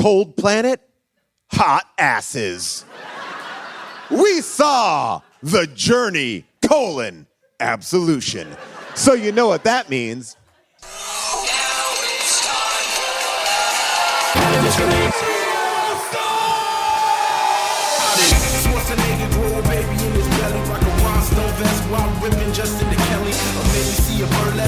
Cold planet, hot asses. We saw The Journey, Absolution. So you know what that means.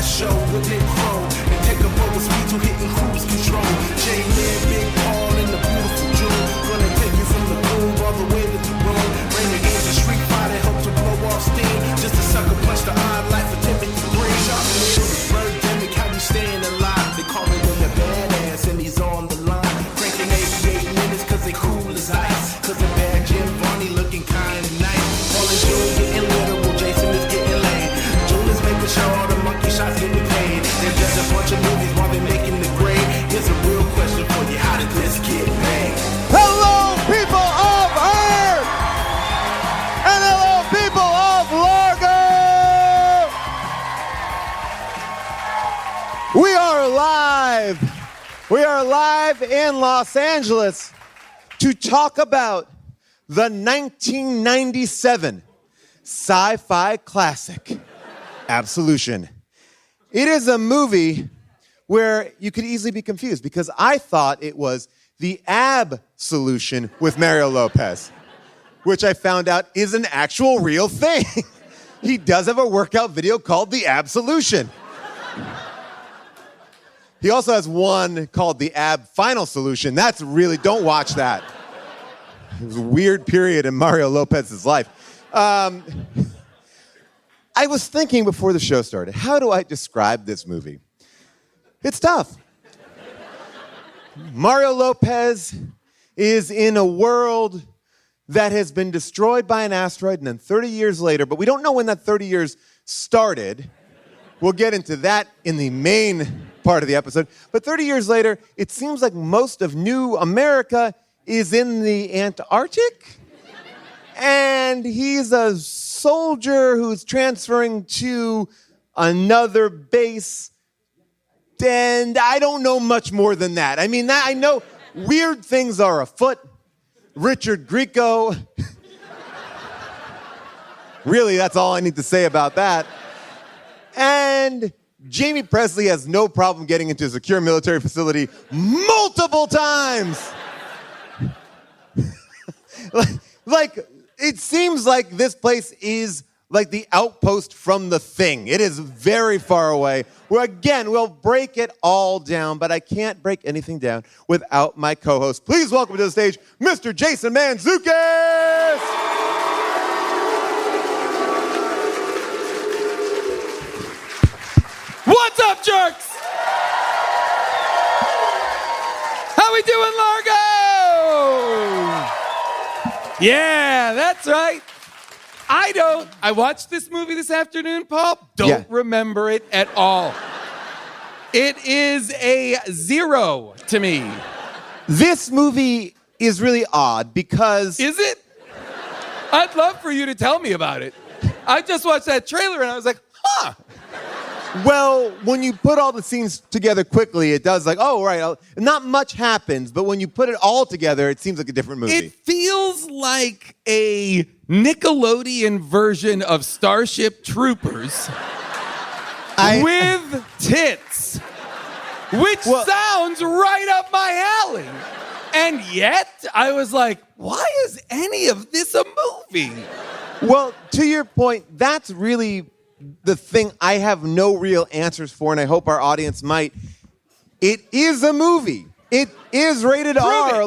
Show with Nick Crow and take a boat with speed to hitting cruise control. J-Man, Big Paul, and the beautiful June. Gonna take you from the groove all the way to the room. Rainy games and street fighting, hope to blow off steam. Just a sucker punch the odd life for Timothy Green. Sharp little birdemic, how we staying alive. They call him the badass and he's on the line. Cranking 88 minutes cause they cool as ice. Cause the bad Jim Varney looking kinda nice. Paul and June getting literal, Jason is getting laid. June is making sure all the monkey shots getting paid. There's just a bunch of movies while they're making the grade. Here's a real question for you. How did this get made? Hello, people of Earth! And hello, people of Largo! We are live. We are live in Los Angeles to talk about the 1997 sci-fi classic, Absolution. It is a movie where you could easily be confused because I thought it was the Absolution with Mario Lopez, which I found out is an actual real thing. He does have a workout video called the Absolution. He also has one called the Ab Final Solution. That's really, don't watch that. It was a weird period in Mario Lopez's life. I was thinking before the show started, how do I describe this movie? It's tough. Mario Lopez is in a world that has been destroyed by an asteroid, and then 30 years later, but we don't know when that 30 years started. We'll get into that in the main part of the episode. But 30 years later, it seems like most of New America is in the Antarctic. And he's a soldier who's transferring to another base. And I don't know much more than that. I mean, I know weird things are afoot. Richard Grieco. Really, that's all I need to say about that. And Jaime Pressly has no problem getting into a secure military facility multiple times. Like, it seems like this place is like the outpost from The Thing. It is very far away. We'll break it all down, but I can't break anything down without my co-host. Please welcome to the stage, Mr. Jason Mantzoukas! What's up, jerks? How we doing, Largo? Yeah, that's right. I watched this movie this afternoon, Paul. Don't remember it at all. It is a 0 to me. This movie is really odd because... Is it? I'd love for you to tell me about it. I just watched that trailer and I was like, huh. Well, when you put all the scenes together quickly, it does like, oh, right. Not much happens, but when you put it all together, it seems like a different movie. It feels like a Nickelodeon version of Starship Troopers with tits, which sounds right up my alley. And yet, I was like, why is any of this a movie? Well, to your point, that's really... the thing I have no real answers for, and I hope our audience might. It is a movie. It is rated R.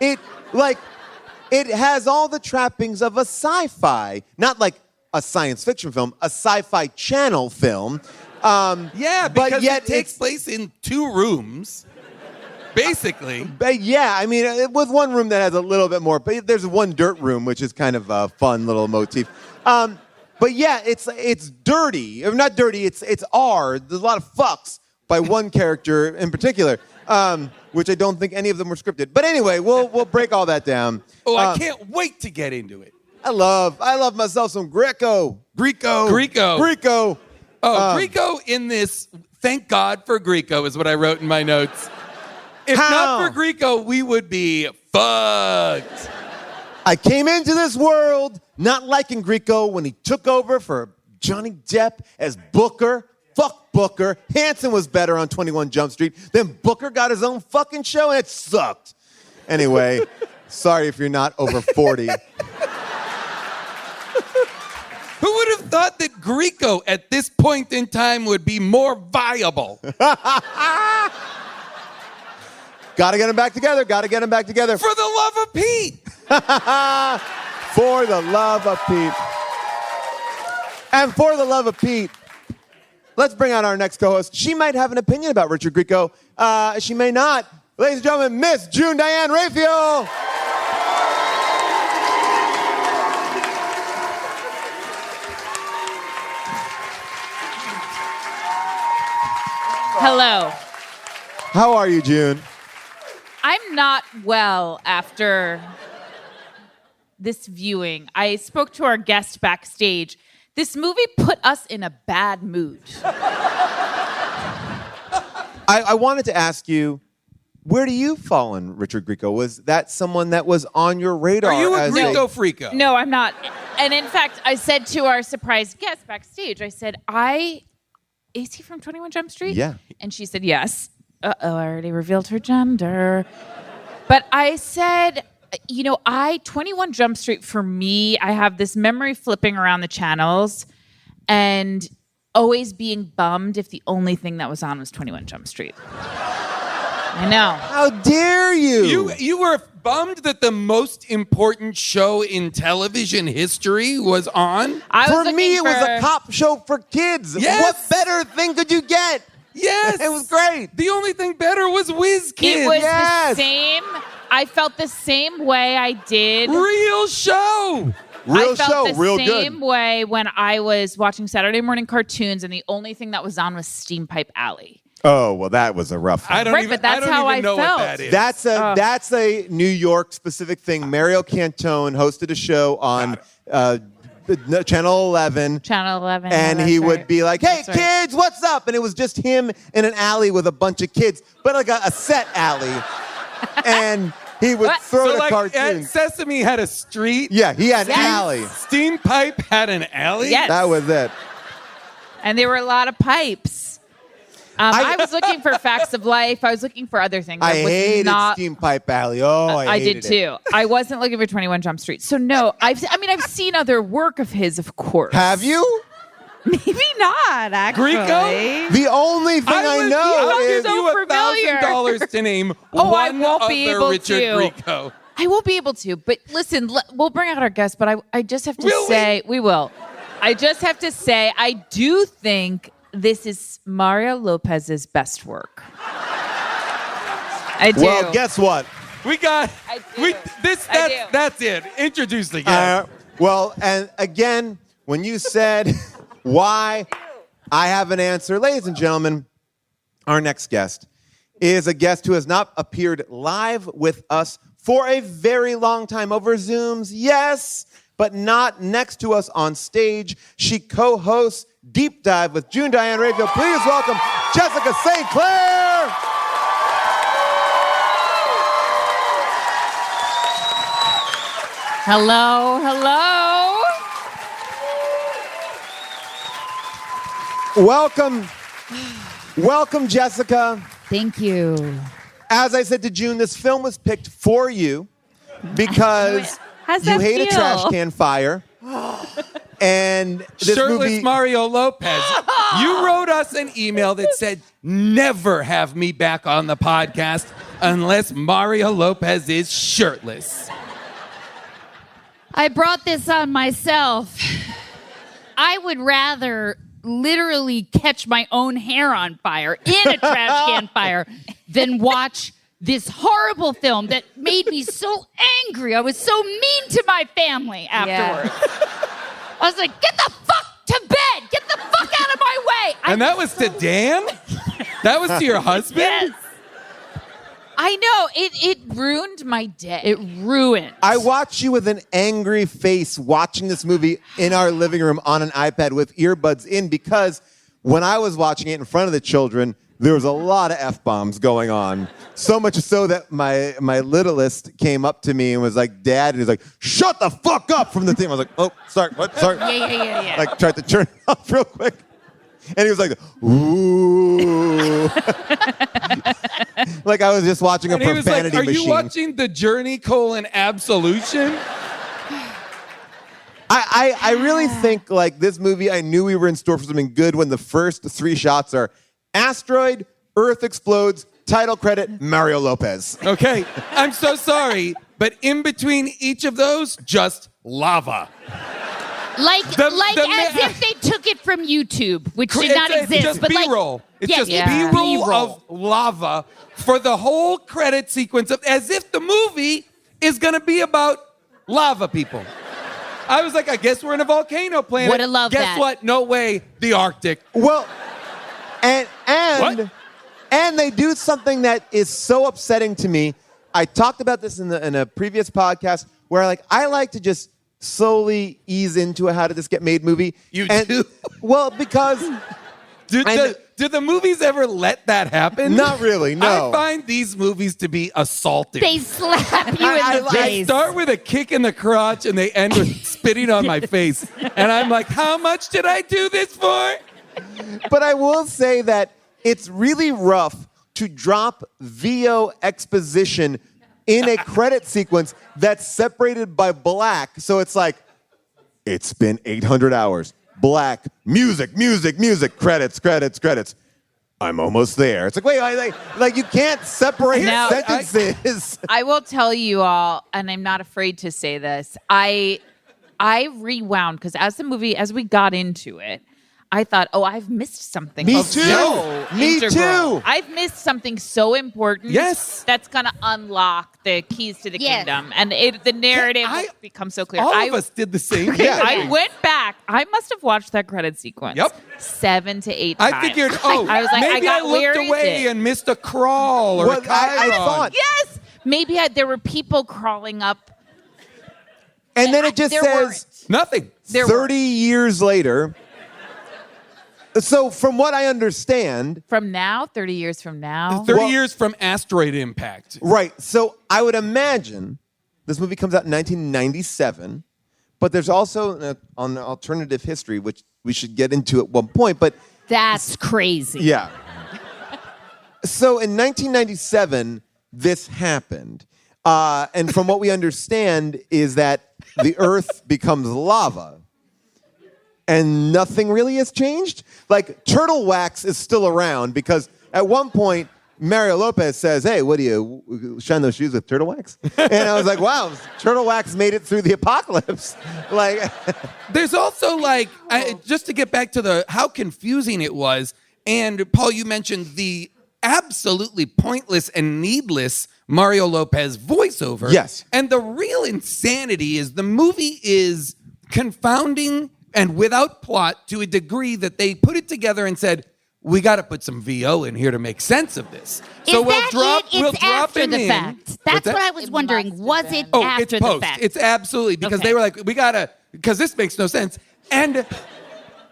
It has all the trappings of a sci-fi, not like a science fiction film, a sci-fi channel film. Because but yet it takes place in 2 rooms, basically. But yeah, I mean, with one room that has a little bit more. But there's one dirt room, which is kind of a fun little motif. But yeah, it's dirty. Or not dirty, it's R. There's a lot of fucks by one character in particular, which I don't think any of them were scripted. But anyway, we'll break all that down. Oh, I can't wait to get into it. I love myself some Grieco. Grieco in this, thank God for Grieco is what I wrote in my notes. If How? not for Grieco, we would be fucked. I came into this world not liking Grieco when he took over for Johnny Depp as Booker. Fuck Booker. Hanson was better on 21 Jump Street. Then Booker got his own fucking show and it sucked. Anyway, sorry if you're not over 40. Who would have thought that Grieco at this point in time would be more viable? Gotta get him back together. Gotta get him back together. For the love of Pete. For the love of Pete. And for the love of Pete, let's bring out our next co-host. She might have an opinion about Richard Grieco. She may not. Ladies and gentlemen, Miss June Diane Raphael. Hello. How are you, June? I'm not well after this viewing. I spoke to our guest backstage. This movie put us in a bad mood. I wanted to ask you, where do you fall in Richard Grieco? Was that someone that was on your radar? Are you a as Grieco freako? No, I'm not. And in fact, I said to our surprise guest backstage, I said, is he from 21 Jump Street? Yeah. And she said, yes. Uh-oh, I already revealed her gender. But I said, 21 Jump Street for me, I have this memory flipping around the channels and always being bummed if the only thing that was on was 21 Jump Street. I know. How dare you? You were bummed that the most important show in television history was on? For me, it was a cop show for kids. Yes. What better thing could you get? Yes. It was great. The only thing better was Whiz Kids. It was Yes. the same. I felt the same way I did. Real show. Real I felt show, the real same good. way when I was watching Saturday morning cartoons and the only thing that was on was Steam Pipe Alley. Oh, well, that was a rough one. I don't Right, even, but that's I don't how even I know felt. what that is. That's a New York specific thing. Mario Cantone hosted a show on Channel 11. Channel 11. And yeah, he that's would right. be like, hey, That's right. kids, what's up? And it was just him in an alley with a bunch of kids, but like a set alley. And he would throw so the like cartoons. Sesame had a street. Yeah, he had an Yes. alley. Steam Pipe had an alley. Yes. That was it. And there were a lot of pipes. I was looking for Facts of Life. I was looking for other things. I was hated not, Steam Pipe Alley. Oh, I hated did too. I wasn't looking for 21 Jump Street. So no, I've seen other work of his, of course. Have you? Maybe not, actually. Grieco? The only thing I know I'll is give so you familiar. $1,000 to name Oh, I one won't other be able Richard to. Grieco. I won't be able to, but listen, we'll bring out our guest, but I just have to Will say, we will. I just have to say, I do think this is Mario Lopez's best work. I do. Well, guess what? We got I do. that's it. Introduce the guest. Well, and again, when you said why, I have an answer. Ladies and gentlemen, our next guest is a guest who has not appeared live with us for a very long time over Zooms, yes, but not next to us on stage. She co-hosts Deep Dive with June Diane Raphael. Please welcome Jessica St. Clair. Hello, hello. Welcome, Jessica. Thank you. As I said to June, this film was picked for you because How's you that hate a feel? trash can fire. And this Shirtless movie, Mario Lopez. You wrote us an email that said, never have me back on the podcast unless Mario Lopez is shirtless. I brought this on myself. I would rather literally catch my own hair on fire in a trash can fire than watch this horrible film that made me so angry. I was so mean to my family afterwards. I was like, get the fuck to bed. Get the fuck out of my way. And that was to Dan? That was to your husband? Yes. I know. It ruined my day. It ruined. I watched you with an angry face watching this movie in our living room on an iPad with earbuds in because when I was watching it in front of the children, there was a lot of F-bombs going on. So much so that my littlest came up to me and was like, Dad, and he's like, shut the fuck up from the thing. I was like, oh, sorry, what? Sorry. Yeah. Like, tried to turn it off real quick. And he was like, ooh. Like I was just watching a And he was profanity like, are machine. you watching The Journey, Absolution? I really think, like, this movie, I knew we were in store for something good when the first 3 shots are asteroid, Earth explodes, title credit, Mario Lopez. Okay, I'm so sorry, but in between each of those, just lava. Like The- as if they took it from YouTube, which did not It's exist. just But B-roll. like, It's yes, just yeah. B-roll of lava for the whole credit sequence, as if the movie is going to be about lava people. I was like, I guess we're in a volcano planet. Woulda loved Guess that. what? No way. The Arctic. Well, and What? and they do something that is so upsetting to me. I talked about this in a previous podcast where I like to just slowly ease into a how did this get made movie. You And- do? Well, because Do the movies ever let that happen? Not really, no. I find these movies to be assaulting. They slap you in the They face. start with a kick in the crotch and they end with spitting on my face. And I'm like, how much did I do this for? But I will say that it's really rough to drop VO exposition in a credit sequence that's separated by black. So it's like, it's been 800 hours. Black, music, credits. I'm almost there. It's like, wait, like you can't separate Now, sentences. I will tell you all, and I'm not afraid to say this. I rewound because as we got into it, I thought, oh, I've missed something. Me of too. so Me integral. too. I've missed something so important. Yes. That's going to unlock the keys to the Yes. kingdom. And the narrative I- will become so clear. All of us did the same thing. Yeah. I went back. I must have watched that credit sequence. Yep. 7 to 8 times. I figured, oh, I was like, maybe I, where looked is away it? and missed a crawl or Well, a I chyron. thought. Yes. Maybe there were people crawling up. And then it just There says Nothing. There 30 years later. So from what I understand, From now, 30 years from now. 30 Well- years from asteroid impact. right. So I would imagine this movie comes out in 1997, but there's also an alternative history, which we should get into at one point. But That's crazy. yeah. So in 1997, this happened. And from what we understand is that the Earth becomes lava. And nothing really has changed. Like, turtle wax is still around because at one point, Mario Lopez says, hey, what do you shine those shoes with turtle wax? And I was like, wow, turtle wax made it through the apocalypse. Like, There's also just to get back to how confusing it was, and Paul, you mentioned the absolutely pointless and needless Mario Lopez voiceover. Yes. And the real insanity is the movie is confounding and without plot to a degree that they put it together and said, we got to put some VO in here to make sense of this. Is that it? It's after him the in. fact. What's That's that? what I was wondering. must have Was been. it Oh, after it's the post. fact? It's absolutely because Okay. they were like, because this makes no sense. And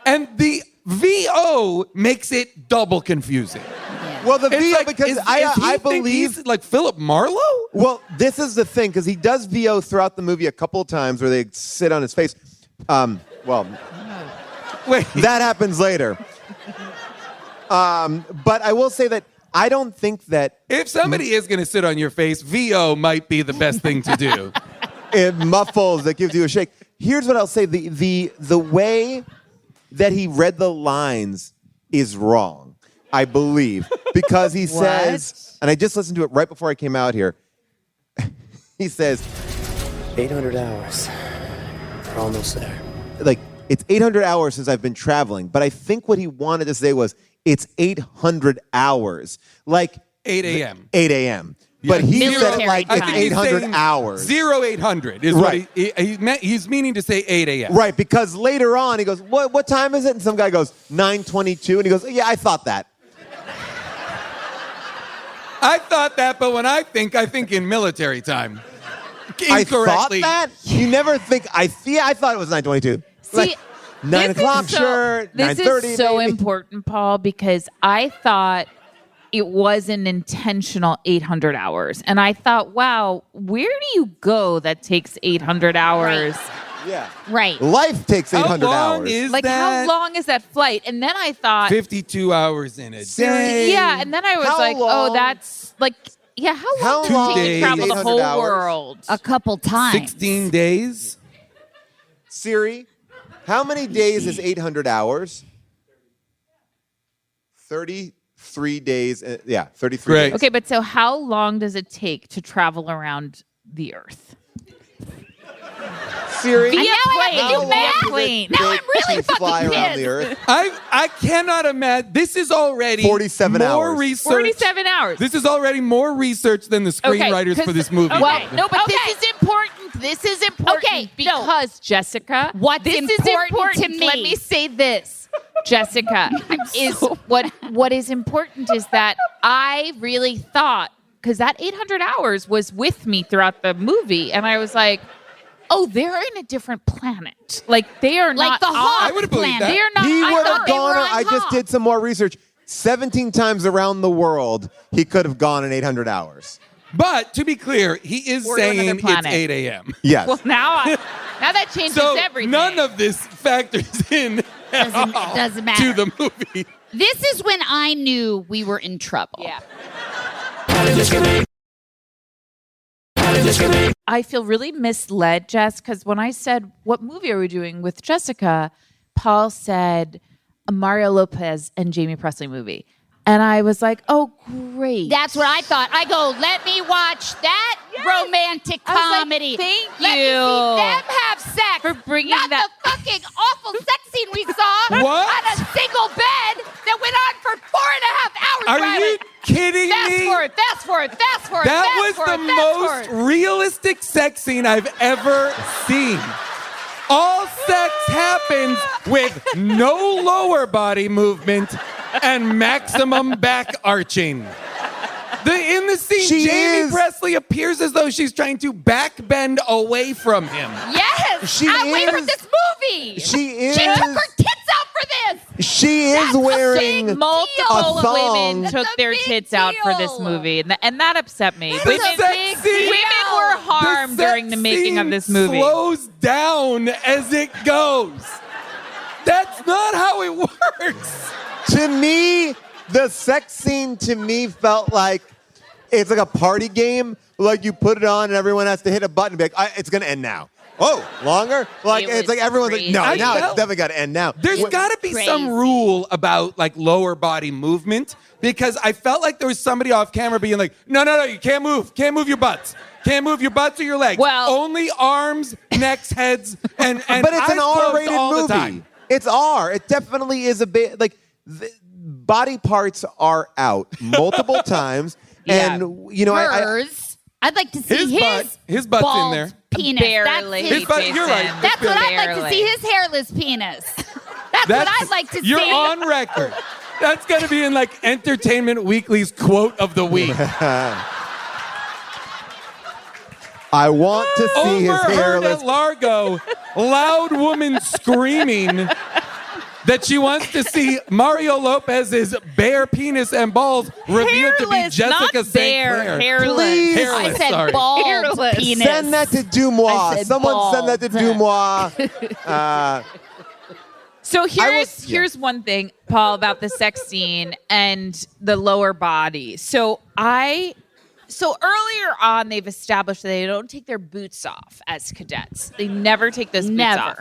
the VO makes it double confusing. well, the It's VO, like, because is I he think believe. he's like Philip Marlowe? Well, this is the thing, because he does VO throughout the movie a couple of times where they sit on his face. Wait, That happens later. But I will say that I don't think that if somebody is going to sit on your face, VO might be the best thing to do. it muffles, that gives you a shake. Here's what I'll say. The way that he read the lines is wrong, I believe. Because he says, and I just listened to it right before I came out here. He says, 800 hours. We're almost there. like, it's 800 hours since I've been traveling. But I think what he wanted to say was, it's 800 hours. Like 8 a.m. 8 a.m. But he said it Military like time. it's I think he's 800 saying hours. 0800 is Right. what he's meaning to say 8 a.m. Right, because later on he goes, what time is it? And some guy goes, 9:22. And he goes, yeah, I thought that. I thought that, but when I think in military time. I thought Incorrectly. that? You never think, I thought it was 9:22. See, 9 o'clock shirt, This 9:30. is so maybe. important, Paul, because I thought it was an intentional 800 hours. And I thought, wow, where do you go that takes 800 hours? Yeah. Right. Life takes 800 How long hours. is Like, that? how long is that flight? And then I thought, 52 hours in a day. yeah. And then I was How like, long- oh, that's like, yeah, how long How does it take to long travel is the 800 whole hours? world? A couple times. 16 days? Siri, how many days is 800 hours? 33 days. 33 Right. days. Okay, but so how long does it take to travel around the Earth? Siri, And now I have to how do long math. does it plane. take Now I'm really to fly fucking around the pissed. Earth? I cannot imagine. This is already 47 more hours. research. 47 hours. This is already more research than the screenwriters 'cause- for this movie. Well, did. no, but Okay. this is important. This is important Okay, no. because, Jessica, What's this important is important to me? Let me say this, Jessica, what is important is that I really thought, because that 800 hours was with me throughout the movie, and I was like, oh, they're in a different planet. Like, they are Like not the on- Hawk I would've believed planet. that. They're not. He I would thought have they gone. were on I just Hawk. did some more research. 17 times around the world, he could have gone in 800 hours. But to be clear, he is Or to another saying it's planet. 8 a.m. Yes. Well, now that changes So everything. none of this factors in at Doesn't- all doesn't matter. to the movie. This is when I knew we were in trouble. Yeah. I feel really misled, Jess, because when I said, what movie are we doing with Jessica? Paul said, a Mario Lopez and Jaime Pressly movie. And I was like, oh, great. That's what I thought. I go, let me watch that romantic I was like, comedy. thank Let me you. see them have sex. For bringing Not that- the fucking awful sex scene we saw What? on a single bed that went on for 4.5 hours. Are Right? you kidding Fast me? forward, fast forward, fast forward. That fast was forward, the fast most forward. realistic sex scene I've ever seen. All sex happens with no lower body movement and maximum back arching. In the scene, She Jaime is- Pressly appears as though she's trying to back bend away from him. Yes, She I wait for is- this movie. She is. She took her tits out for this. She is That's a wearing big Multiple a thong. women That's took a their big tits out for this deal. movie, and that upset me. It's The a sex big scene- Women were harmed The sex during the making of scene this movie. slows down as it goes. That's not how it works. To me, the sex scene to me felt like it's like a party game. Like you put it on and everyone has to hit a button and be like, it's going to end now. Oh, longer? Like It it's was like everyone's crazy. like, no, I now it's felt- definitely got to end now. There's Wh- got to be some Crazy. rule about like lower body movement because I felt like there was somebody off camera being like, no, you can't move your butts. Can't move your butts or your legs. Well- Only arms, necks, heads, and but it's eyes an closed R-rated all the movie. time. It's R. It definitely is a bit like body parts are out multiple times, Yeah. and you know, Hers. I'd like to see His butt's in bald there. penis. Barely. That's His butt- you're right. Jason. That's what I'd like to Barely. see. His hairless penis. That's what I'd like to You're see. on record. That's going to be in like Entertainment Weekly's quote of the week. I want to see his Overheard hairless. at Largo, loud woman screaming that she wants to see Mario Lopez's bare penis and balls revealed to be Hairless, Jessica not St. bare, Clair. hairless. Please. Hairless, I said sorry. bald Hairless. penis. Send that to I Dumois. said Someone send that to bald. Dumois. So yeah. here's one thing, Paul, about the sex scene and the lower body. So earlier on, they've established that they don't take their boots off as cadets. They never take those boots Never. off.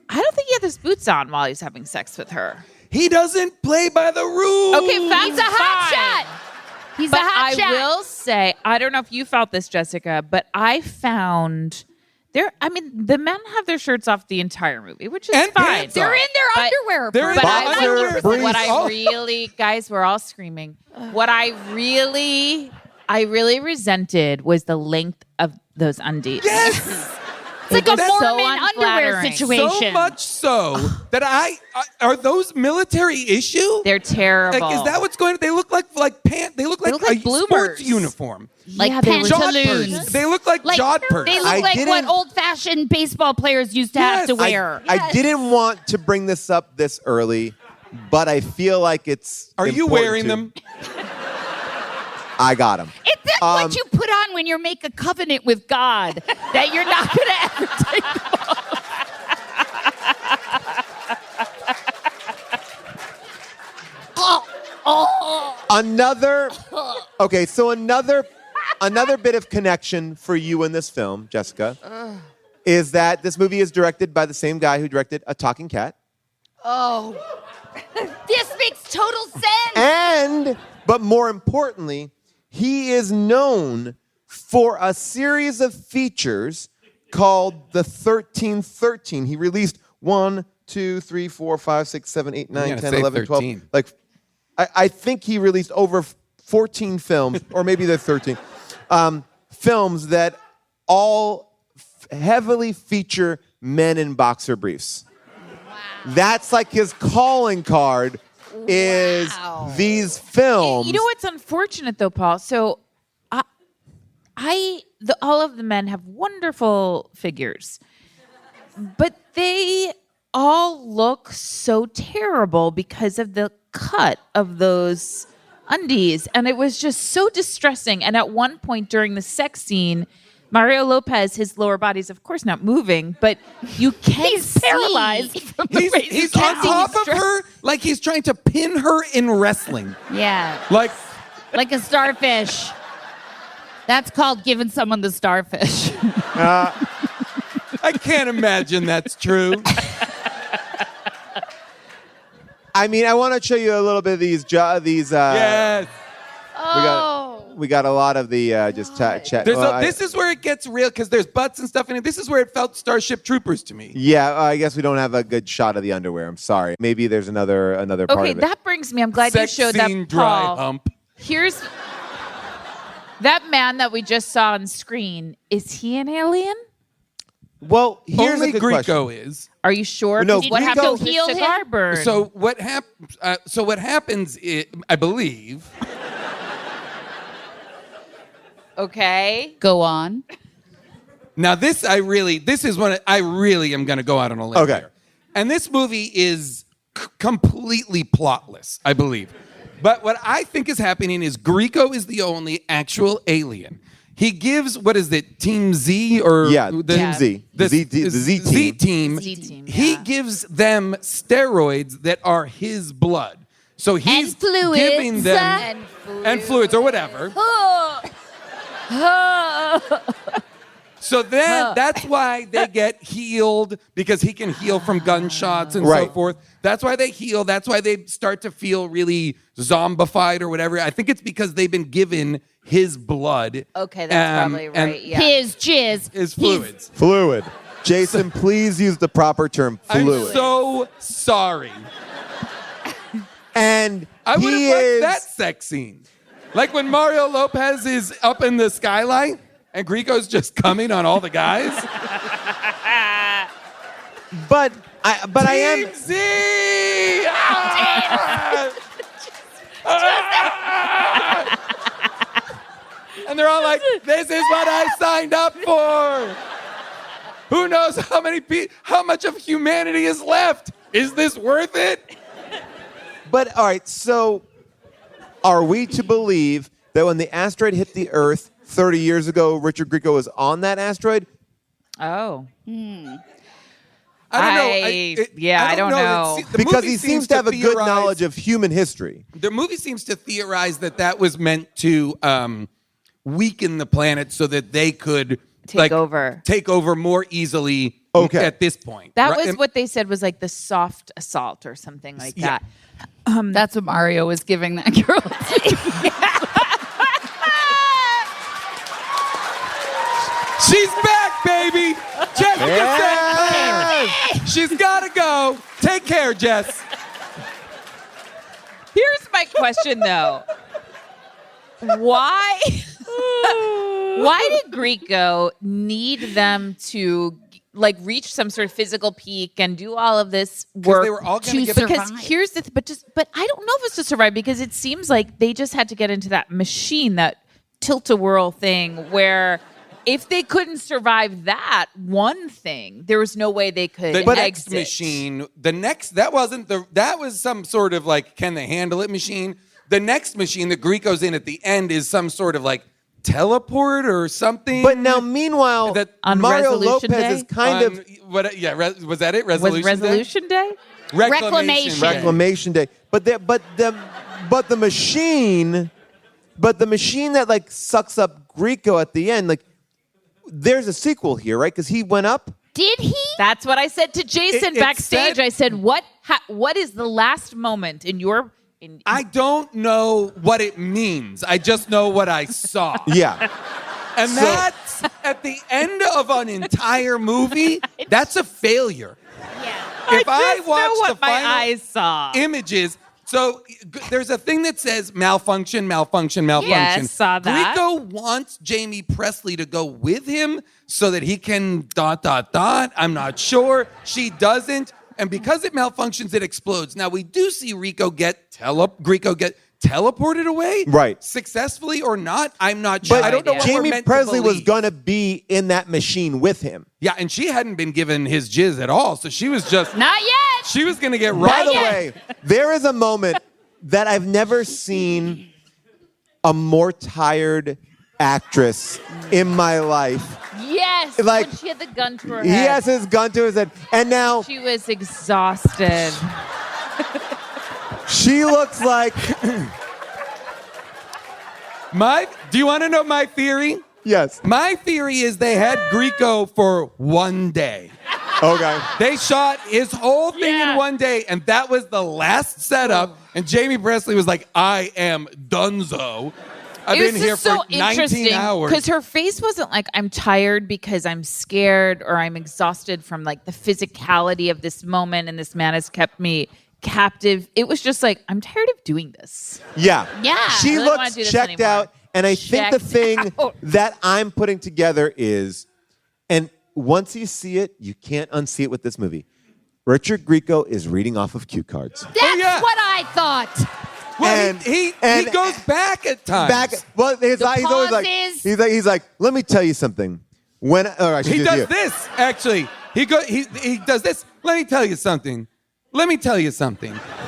I don't think he had his boots on while he's having sex with her. He doesn't play by the rules. Okay, fine. He's a hot fine. shot. He's But a hot I shot. will say, I don't know if you felt this, Jessica, but I found the men have their shirts off the entire movie, which is And fine. pants They're off. in their But- underwear. They're in for But their I Boxer will, underwear. briefs. what I Oh. really, guys, we're all screaming. What I really resented was the length of those undies. Yes. It's like a That's Mormon so underwear unflattering. situation. So much so that are those military issue? They're terrible. Like, is that what's going on? They look like pants. They look like look like a bloomers. sports uniform. Like Yeah, they were pantaloons. They look like jodhpurs. They I look like what didn't- old-fashioned baseball players used to have to Yes. wear. I didn't want to bring this up this early, but I feel like it's. Are you important wearing to. them? I got them. It's what you put on when you make a covenant with God that you're not going to ever take Another. Okay, so another bit of connection for you in this film, Jessica, is that this movie is directed by the same guy who directed A Talking Cat. Oh. This makes total sense. But more importantly, he is known for a series of features called the 1313. He released 1, 2, 3, 4, 5, 6, 7, 8, 9, gotta 10, say 11, 12. 13. Like, I think he released over 14 films, or maybe they're 13, films that all heavily feature men in boxer briefs. Wow. That's like his calling card is these films. You know what's unfortunate though, Paul? So all of the men have wonderful figures, but they all look so terrible because of the cut of those undies. And it was just so distressing. And at one point during the sex scene, Mario Lopez, his lower body's of course not moving, but you can't He's paralyzed from the race. He's on can't see top his of her like he's trying to pin her in wrestling. Yeah. Like, Like a starfish. That's called giving someone the starfish. I can't imagine that's true. I mean, I want to show you a little bit of these. Yes. We got a lot of the just chat. This is where it gets real because there's butts and stuff in it. This is where it felt Starship Troopers to me. Yeah, I guess we don't have a good shot of the underwear. I'm sorry. Maybe there's another part Okay, of it. that brings me. I'm glad Sex you showed scene, that, dry Paul. hump. Here's that man that we just saw on screen. Is he an alien? Well, here's Only a good Grieco question. is. Are you sure? No, what Grieco- happened to Heal his him? cigar burn? So what happens? I believe. okay. Go on. Now this is one I really am going to go out on a limb Okay. here. And this movie is completely plotless, I believe. But what I think is happening is Grieco is the only actual alien. He gives, what is it, Team Z or Team Z. The Z team. Z team. Z team, He yeah. gives them steroids that are his blood. So he's And fluids. giving them and fluids or whatever. So then that's why they get healed, because he can heal from gunshots and so Right. forth. That's why they heal. That's why they start to feel really zombified or whatever. I think it's because they've been given his blood. Okay, that's probably and right. Yeah. His jizz. his fluids. Fluid. Jason, please use the proper term, fluid. I'm so sorry. And I would he have liked is that sex scene. Like when Mario Lopez is up in the skyline and Grieco's just coming on all the guys. But I am Team Z! Ah! Ah! And they're all like, this is what I signed up for. Who knows how much of humanity is left? Is this worth it? But all right, so are we to believe that when the asteroid hit the Earth 30 years ago, Richard Grieco was on that asteroid? Oh. I don't know. I don't know. The Because movie he seems to have a good theorize- knowledge of human history. The movie seems to theorize that was meant to weaken the planet so that they could Take over more easily. Okay. At this point, That Right? was And- what they said was like the soft assault or something like Yeah. that. That's what Mario was giving that girl. She's back, baby. Jessica Yes! said she's got to go. Take care, Jess. Here's my question though. Why did Grieco need them to like reach some sort of physical peak and do all of this work. they were all gonna to get because survive. here's the but I don't know if it's to survive because it seems like they just had to get into that machine, that tilt-a-whirl thing where if they couldn't survive that one thing, there was no way they could The next exit. machine, that was some sort of like, can they handle it machine? The next machine that Grieco's in at the end is some sort of like teleport or something. But now, meanwhile, That- On Mario Resolution Lopez Day? is kind of was that it? Was Resolution Day? Reclamation. Day. Reclamation Day. But the machine that like sucks up Grieco at the end, like there's a sequel here, right? Because he went up. Did he? That's what I said to Jason It backstage. said- I said, "What is the last moment in your?" I don't know what it means. I just know what I saw. Yeah. And So- that's at the end of an entire movie. That's a failure. If I just watch know what the my final eyes saw. images, so there's a thing that says malfunction. Yes, saw that. Grieco wants Jaime Pressly to go with him so that he can ... I'm not sure. She doesn't. And because it malfunctions, it explodes. Now, we do see Grieco get teleported away. Right. Successfully or not, I'm not sure. But I don't know what we're Jaime meant to Pressly was believe. going to be in that machine with him. Yeah, and she hadn't been given his jizz at all, so she was just... Not yet. She was going to get By right the away. way, there is a moment that I've never seen a more tired actress in my life. Yes, Like, when she had the gun to her He head. has his gun to his head. And now She was exhausted. she looks like... Do you want to know my theory? Yes. My theory is they had Grieco for one day. Okay. They shot his whole thing in one day, and that was the last setup. And Jaime Pressly was like, I am donezo. I've It was been here just so for 19 hours. because her face wasn't like I'm tired because I'm scared or I'm exhausted from like the physicality of this moment and this man has kept me captive. It was just like I'm tired of doing this. Yeah. Yeah. She I really wanna looks do this checked anymore. out. And I think the Checked thing out. that I'm putting together is, and once you see it, you can't unsee it with this movie. Richard Grieco is reading off of cue cards. That's yeah. what I thought. Well, and- he and- goes back at times. He's always like, pauses. he's like, let me tell you something. When or I should He do does you. this, actually. He does this. Let me tell you something.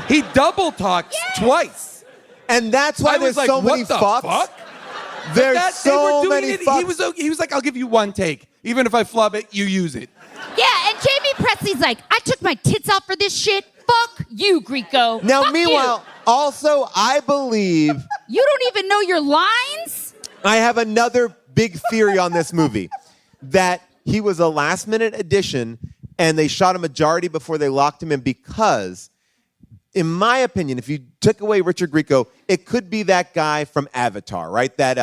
He double talks twice. And that's why I was there's like, so what many the fucks. fuck? There's They were so doing many it. fucks. He was like, I'll give you one take. Even if I flub it, you use it. Yeah, and Jaime Pressly's like, I took my tits out for this shit. Fuck you, Grieco. Now, Fuck meanwhile, also, I believe you don't even know your lines? I have another big theory on this movie, that he was a last-minute addition, and they shot a majority before they locked him in because, in my opinion, if you took away Richard Grieco, it could be that guy from Avatar, right? That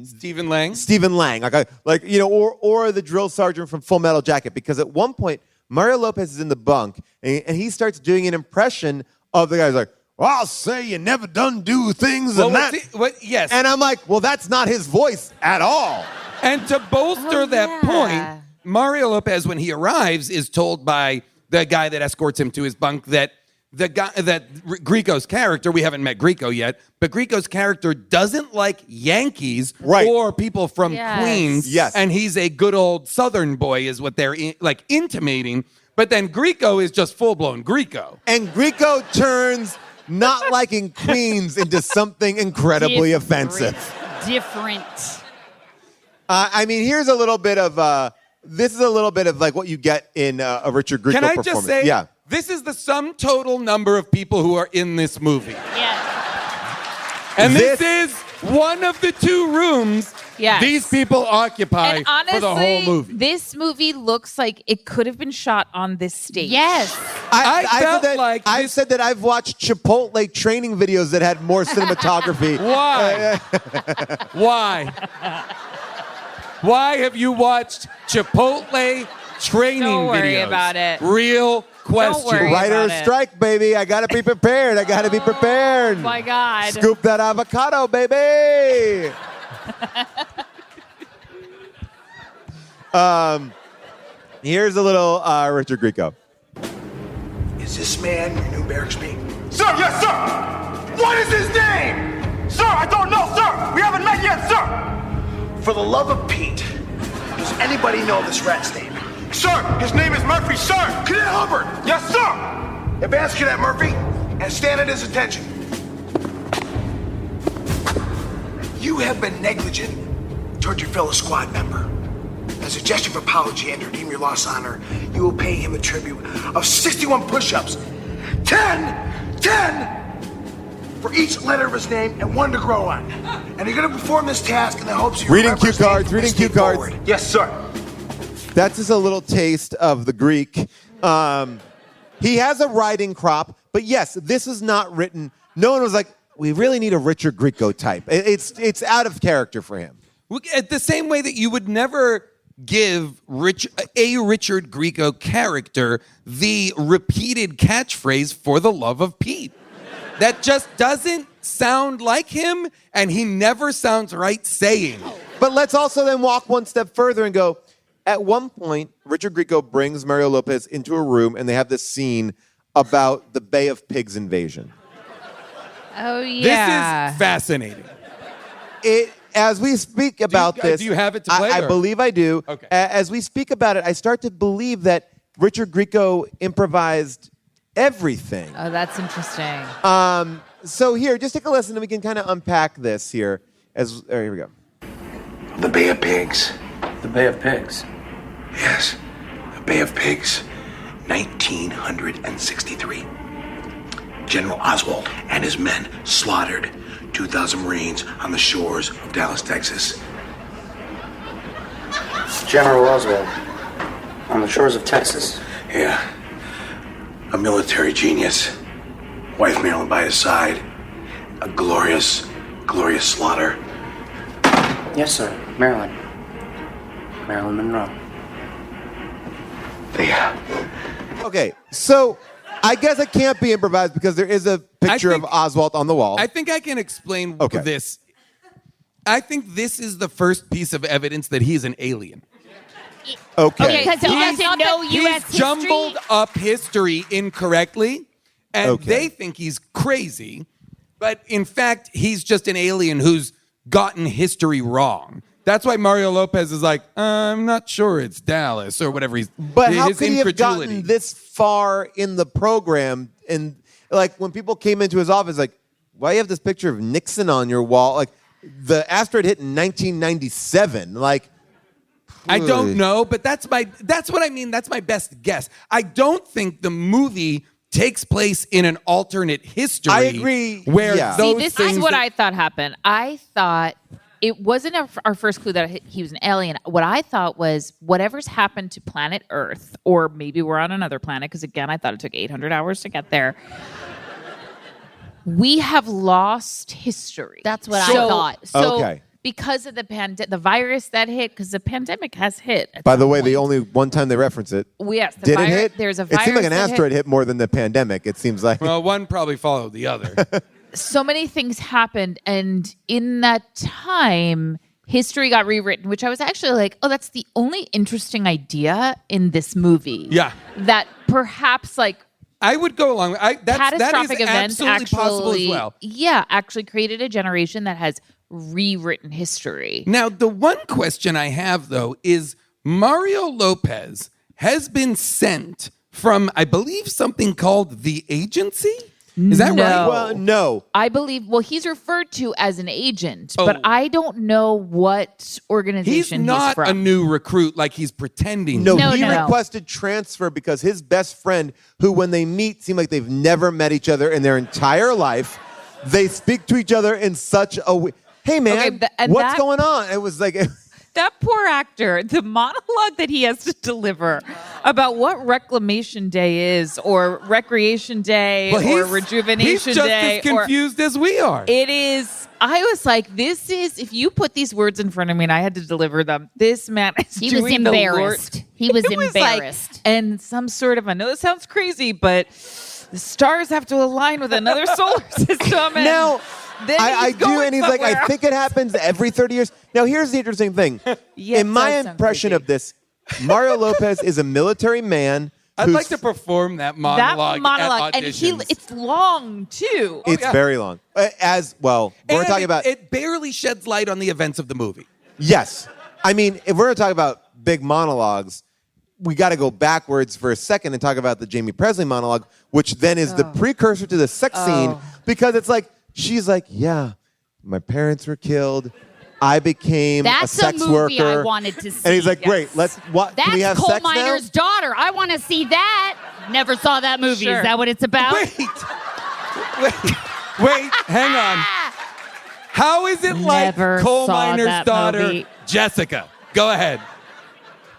Stephen Lang. Stephen Lang, or the drill sergeant from Full Metal Jacket, because at one point Mario Lopez is in the bunk and he starts doing an impression of the guy who's like, well, I'll say you never done do things and that. Yes. And I'm like, well, that's not his voice at all. And to bolster that yeah. point, Mario Lopez, when he arrives, is told by the guy that escorts him to his bunk that Grieco's character, we haven't met Grieco yet, but Grieco's character doesn't like Yankees Right. or people from Yes. Queens. Yes. And he's a good old Southern boy is what they're intimating. But then Grieco is just full-blown Grieco. And Grieco turns not liking Queens into something incredibly offensive. Different. I mean, here's a little bit of, this is a little bit of like what you get in a Richard Grieco Can I performance. just say, Yeah. this is the sum total number of people who are in this movie. Yeah. And this This- is one of the two rooms Yes. these people occupy And honestly, for the whole movie. this movie looks like it could have been shot on this stage. Yes. I felt said that, like I've this- said that I've watched Chipotle training videos that had more cinematography. Why? Why? Why have you watched Chipotle training Don't worry videos? about it. Real question. worry. Writer's about it. strike, baby. I gotta be prepared. I gotta be prepared. Oh my God. Scoop that avocado, baby. Here's a little Richard Grieco. Is this man your new barracks mate? Sir, yes, sir! What is his name? Sir, I don't know, sir! We haven't met yet, sir! For the love of Pete, does anybody know this rat's name? Sir, his name is Murphy, sir! Cadet Hubbard! Yes, sir! Advance Cadet Murphy, and stand at his attention. You have been negligent toward your fellow squad member. As a gesture of apology and to redeem your lost honor, you will pay him a tribute of 61 push-ups. 10 for each letter of his name and 1 to grow on. And you're going to perform this task in the hopes you Reading remember cue his name cards, from reading this cue day cards. forward. Yes, sir. That's just a little taste of the Greek. He has a writing crop, but yes, this is not written. No one was like, we really need a Richard Grieco type. It's out of character for him. At the same way that you would never give a Richard Grieco character the repeated catchphrase "for the love of Pete." That just doesn't sound like him, and he never sounds right saying it. But let's also then walk one step further and go, at one point, Richard Grieco brings Mario Lopez into a room, and they have this scene about the Bay of Pigs invasion. Oh, yeah. This is fascinating. As we speak about this... Do you have it to play? I believe I do. Okay. As we speak about it, I start to believe that Richard Grieco improvised everything. Oh, that's interesting. So here, just take a listen, and we can kind of unpack this here. Here we go. The Bay of Pigs. The Bay of Pigs. Yes, the Bay of Pigs, 1963. General Oswald and his men slaughtered 2,000 Marines on the shores of Dallas, Texas. General Oswald. On the shores of Texas. Yeah, a military genius. Wife Marilyn by his side. A glorious, glorious slaughter. Yes, sir. Marilyn. Marilyn Monroe. Yeah. Okay, so I guess it can't be improvised because there is a picture of Oswald on the wall. I think I can explain Okay. this. I think this is the first piece of evidence that he's an alien. Okay. Because he doesn't know U.S. He's jumbled up history incorrectly, and Okay. they think he's crazy. But in fact, he's just an alien who's gotten history wrong. That's why Mario Lopez is like, I'm not sure it's Dallas or whatever. But how his could he have incredulity. gotten this far in the program? And like when people came into his office, like, why you have this picture of Nixon on your wall? Like the asteroid hit in 1997. Like, I don't know, but that's what I mean. That's my best guess. I don't think the movie takes place in an alternate history. I agree, Where yeah. See, those this things is what that- I thought happened. I thought it wasn't our first clue that he was an alien. What I thought was whatever's happened to planet Earth, or maybe we're on another planet, because again, I thought it took 800 hours to get there. We have lost history. That's what I thought. So Okay. because of the virus that hit, because the pandemic has hit. at By the some way, the point. only one time they reference it. Yes, the Did virus, it hit? There's a It virus. seemed like an that asteroid hit more than the pandemic. It seems like. Well, one probably followed the other. So many things happened, and in that time, history got rewritten, which I was actually like, oh, that's the only interesting idea in this movie. Yeah. That perhaps like I would go along. That catastrophic is events absolutely possible as well. actually created a generation that has rewritten history. Now, the one question I have, though, is Mario Lopez has been sent from, I believe, something called the Agency? Is that No. right? Well, no. I believe, well, he's referred to as an agent, Oh. but I don't know what He's organization not from. a new recruit like he's pretending. No, No, he no. requested transfer because his best friend, who when they meet seem like they've never met each other in their entire life, they speak to each other in such a hey man, Okay, and what's that- going on? It was like That poor actor, the monologue that he has to deliver about what Reclamation Day is, or Recreation Day, or Rejuvenation he's just Day, as confused as we are. it is. I was like, this is. If you put these words in front of me and I had to deliver them, this man is He was doing the Lord. embarrassed. He was It was like- embarrassed. and some sort of. I know this sounds crazy, but the stars have to align with another solar system. And now. then I he's do, going and he's like, I somewhere. think it happens every 30 years. Now, here's the interesting thing. Yeah, In my it does sound impression creepy. of this, Mario Lopez is a military man. I'd like to perform that monologue, at and auditions. it's long too. It's very long. As well, we're talking about. It barely sheds light on the events of the movie. Yes. I mean, if we're going to talk about big monologues, we got to go backwards for a second and talk about the Jaime Pressly monologue, which then is the precursor to the sex scene, because it's like, she's like, yeah, my parents were killed. I became a sex That's a movie worker. I wanted to see. And he's like, great, let's, what, That's can we have coal sex miner's now? daughter. I want to see that. Never saw that movie. Sure. Is that what it's about? Wait, hang on. How is it like Never coal saw miner's that daughter, movie. Jessica? Go ahead.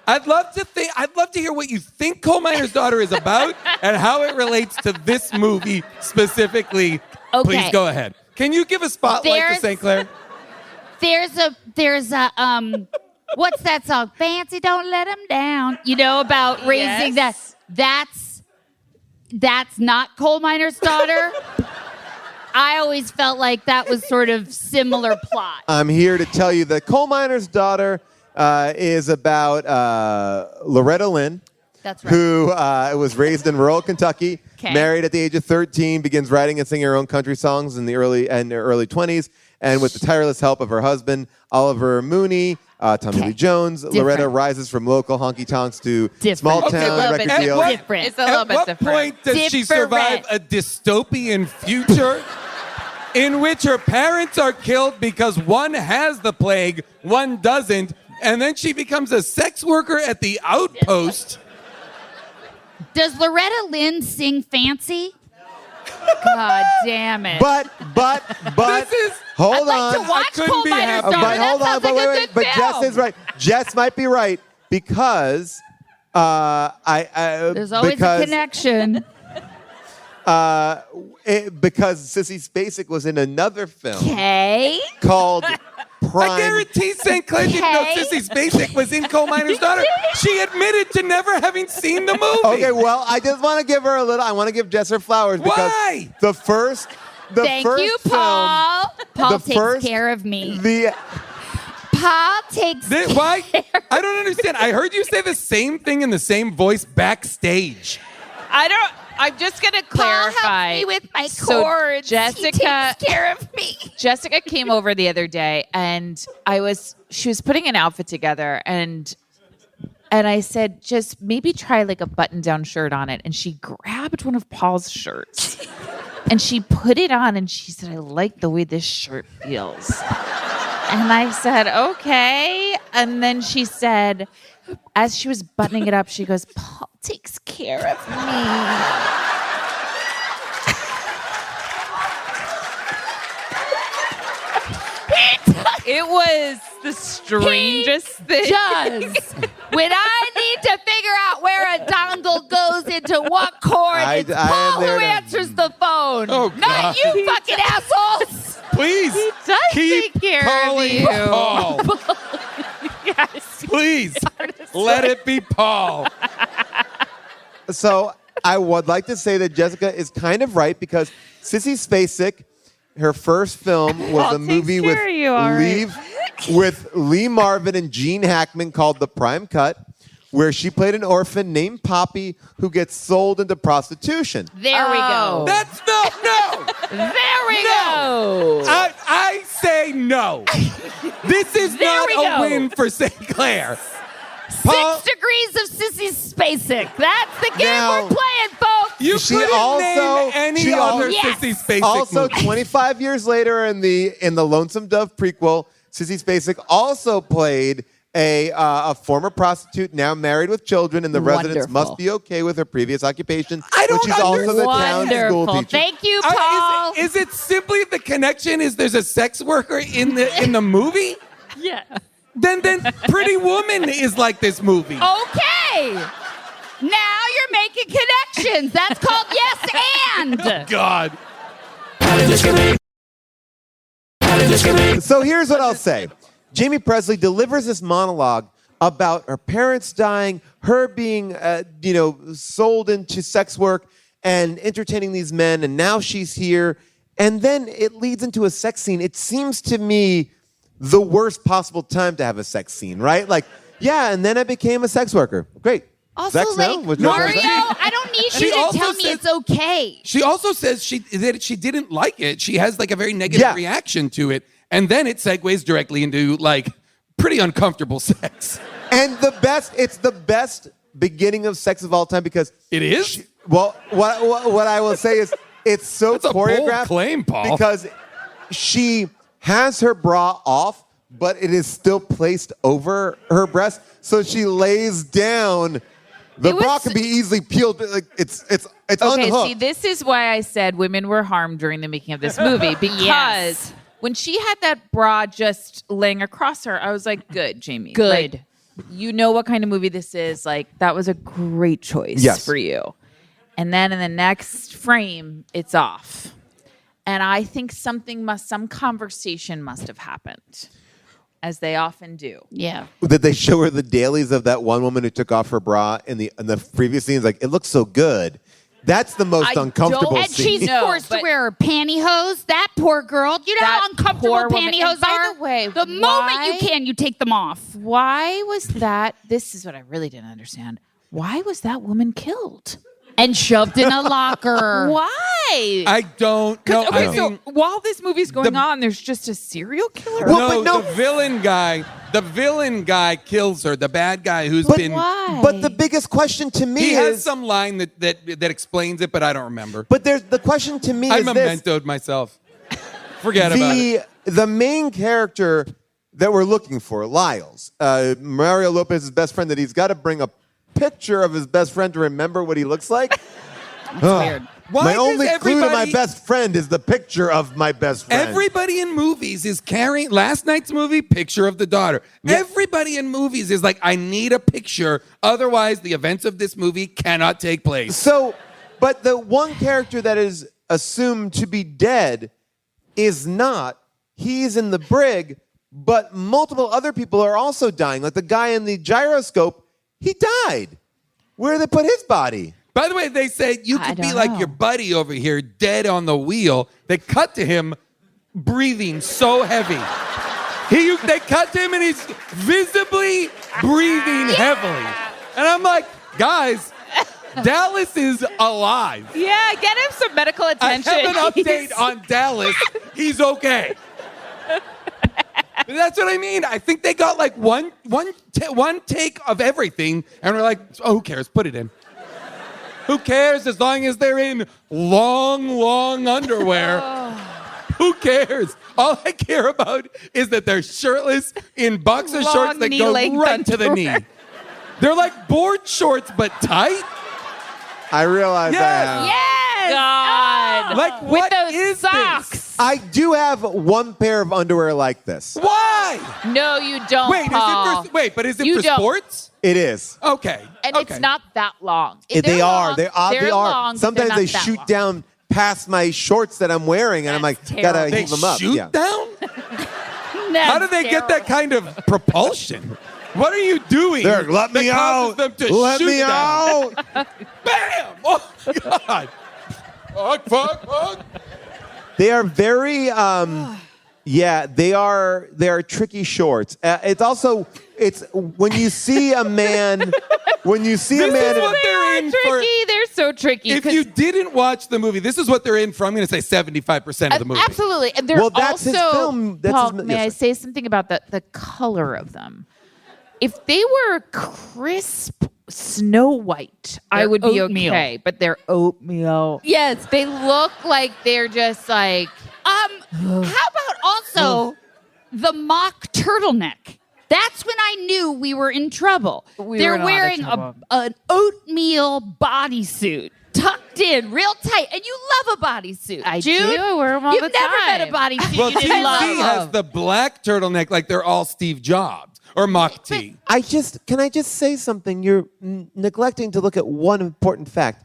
I'd love to hear what you think Coal Miner's Daughter is about and how it relates to this movie specifically. Okay. Please go ahead. Can you give a spotlight to St. Clair? There's a what's that song? Fancy, don't let him down. You know, about raising Yes. That's not Coal Miner's Daughter. I always felt like that was sort of similar plot. I'm here to tell you that Coal Miner's Daughter is about Loretta Lynn, That's right. who was raised in rural Kentucky, 'Kay. married at the age of 13, begins writing and singing her own country songs in her early 20s, and with the tireless help of her husband, Oliver Mooney, Tommy Lee Jones, Loretta rises from local honky tonks to small Different. town Okay, record but deals. different. It's a little At bit what different. point does she Different. survive a dystopian future in which her parents are killed because one has the plague, one doesn't, and then she becomes a sex worker at the outpost? Does Loretta Lynn sing Fancy? God damn it. But This is hold I'd on. like to watch couldn't Coal be Miner's happier. Daughter. But That hold on, sounds but like a wait, good but Jess film. is right. Jess might be right because There's always because, a connection. because Sissy Spacek was in another film Okay. called Prime. I guarantee St. Clair didn't know Okay. Sissy Spacek was in Coal Miner's Daughter. She admitted to never having seen the movie. Okay, well, I just want to give her a little. I want to give Jess her flowers because Why? the first Thank you, Paul. Paul the takes first- care of me. The Paul takes Why? care. I don't understand. I heard you say the same thing in the same voice backstage. I'm just gonna Paul clarify. helps me with my So cords. Jessica- He takes care of me. Jessica came over the other day, and she was putting an outfit together, and I said, just maybe try like a button-down shirt on it. And she grabbed one of Paul's shirts, and she put it on, and she said, I like the way this shirt feels. And I said, okay. And then she said, as she was buttoning it up, she goes, Paul takes care of me. It was the strangest thing. Does. When I need to figure out where a dongle goes into what cord, it's I am Paul there who to- answers the phone. Oh, God. Not you fucking assholes. Please does keep take care of calling you. Paul. Yes. Please let it be Paul. So I would like to say that Jessica is kind of right because Sissy Spacek, her first film was Paul a movie takes with care of you, all right. with Lee Marvin and Gene Hackman called The Prime Cut, where she played an orphan named Poppy who gets sold into prostitution. There we go. That's no. There we No. go. I say no. This is There not we a go. win for St. Clair. Paul, 6 degrees of Sissy Spacek. That's the game Now- we're playing, folks. you She couldn't also- name any she other Yes. Sissy Spacek Also, movie. 25 years later in the Lonesome Dove prequel, Sissy Spacek also played a former prostitute now married with children, and the residents Wonderful. must be okay with her previous occupation, I don't which is also the town school Wonderful. teacher. Thank you, Paul. Is it simply the connection is there's a sex worker in the movie? Yeah. Then Pretty Woman is like this movie. Okay. Now you're making connections. That's called yes and. God. So here's what I'll say. Jaime Pressly delivers this monologue about her parents dying, her being, sold into sex work and entertaining these men, and now she's here. And then it leads into a sex scene. It seems to me the worst possible time to have a sex scene, right? Like, Yeah, and then I became a sex worker. Great. Also, Sex now? like, What's your Mario, question? I don't need She you to also tell me said- it's okay. She also says that she didn't like it. She has like a very negative Yeah. reaction to it. And then it segues directly into like pretty uncomfortable sex. And it's the best beginning of sex of all time because It is? well, what I will say is it's so That's a bold choreographed claim, Paul. because she has her bra off, but it is still placed over her breast, so she lays down. The It bra was- can be easily peeled. Like it's Okay, unhooked. see, this is why I said women were harmed during the making of this movie because Yes. when she had that bra just laying across her, I was like, "Good, Jamie. Good. Like, you know what kind of movie this is. Like, that was a great choice Yes. for you." And then in the next frame, it's off, and I think some conversation must have happened, as they often do. Yeah. Did they show her the dailies of that one woman who took off her bra in the previous scenes? Like, it looks so good. That's the most I uncomfortable don't- And scene. she's No, forced to but- wear pantyhose. That poor girl. You know how That uncomfortable poor woman. pantyhose And by are? the way, the moment why- you take them off. Why was that? This is what I really didn't understand. Why was that woman killed? And shoved in a locker. Why? I don't know. Okay, I so mean, while this movie's going the- on, there's just a serial killer. Well, no, but no- the villain guy kills her. The bad guy who's But been Why? But the biggest question to me he is has some line that explains it, but I don't remember. But there's the question to me I is this. mementoed myself. Forget about it. The main character that we're looking for, Lyles, Mario Lopez's best friend, that he's got to bring a picture of his best friend to remember what he looks like. That's weird. Why my does only clue to my everybody- best friend is the picture of my best friend. Everybody in movies is carrying last night's movie picture of the daughter. Yeah. Everybody in movies is like, I need a picture, otherwise the events of this movie cannot take place. So, but the one character that is assumed to be dead is not. He's in the brig, but multiple other people are also dying. Like the guy in the gyroscope, he died. Where did they put his body? By the way, they say you I could be don't like know. your buddy over here, dead on the wheel. They cut to him breathing so heavy. They cut to him and he's visibly breathing heavily. And I'm like, guys, Dallas is alive. Yeah, get him some medical I attention. have an update He's- on Dallas. He's okay. That's what I mean. I think they got like one take of everything, and we're like, oh, who cares? Put it in. Who cares as long as they're in long underwear? Who cares? All I care about is that they're shirtless in boxer Long shorts that go knee-length right to the underwear. knee. They're like board shorts, but tight. I realize Yes. I have. Yes. God. Like, With what those is socks. this? I do have one pair of underwear like this. Why? No, you don't. Wait, Paul. but is it You for don't. sports? It is. Okay. And okay. it's not that long. They They're are. long. They oddly They're are. long, but Sometimes they're they not that shoot long. down past my shorts that I'm wearing, and I'm like, That's gotta terrible. They heave them up. shoot Yeah. down? How do they get that kind of propulsion? What are you doing? There, let me that causes out. them to Let shoot me down? out. Bam! Oh God! Fuck! They are very, yeah, they are tricky shorts. It's when you see a man, This is what they're in for. Tricky. They're so tricky. If 'cause- you didn't watch the movie, this is what they're in for. I'm going to say 75% of the movie. Absolutely. And they're Well, that's his also, film. That's Paul, his- may yes, I sir. say something about the color of them? If they were crisp Snow White, I They're would be oatmeal. okay. But they're oatmeal. Yes. They look like they're just like How about also the mock turtleneck? That's when I knew we were in trouble. We were They're in a lot of wearing trouble. an oatmeal bodysuit tucked in real tight, and you love a bodysuit. I Jude, do. I wear 'em all You've the never met a time. bodysuit Well, you didn't TC love. has the black turtleneck like they're all Steve Jobs or Mach T. Can I just say something? You're neglecting to look at one important fact.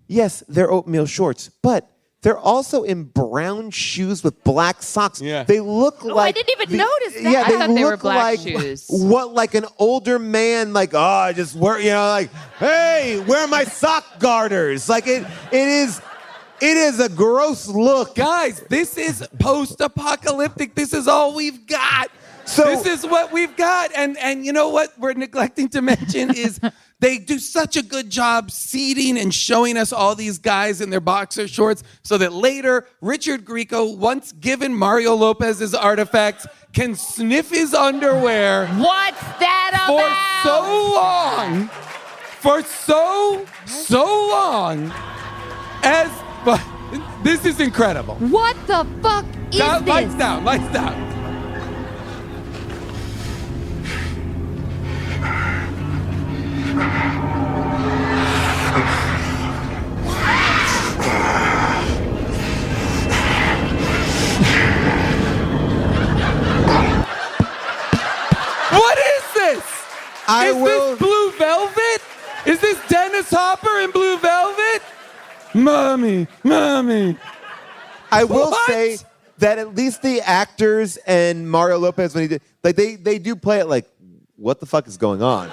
Yes, they're oatmeal shorts, but they're also in brown shoes with black socks. Yeah. They look I like. didn't even notice that. Yeah, I they thought they were look black like shoes. like an older man, like, I just wear, like, hey, where are my sock garters? Like it is a gross look. Guys, this is post-apocalyptic. This is all we've got. So This is what we've got. And you know what we're neglecting to mention is they do such a good job seeding and showing us all these guys in their boxer shorts so that later Richard Grieco, once given Mario Lopez's artifacts, can sniff his underwear What's that about? for so long as but this is incredible. What the fuck is this? Lights down. What is this? This Blue Velvet? Is this Dennis Hopper in Blue Velvet? Mommy. I will What? say that at least the actors and Mario Lopez, when he did, like they do play it like, what the fuck is going on?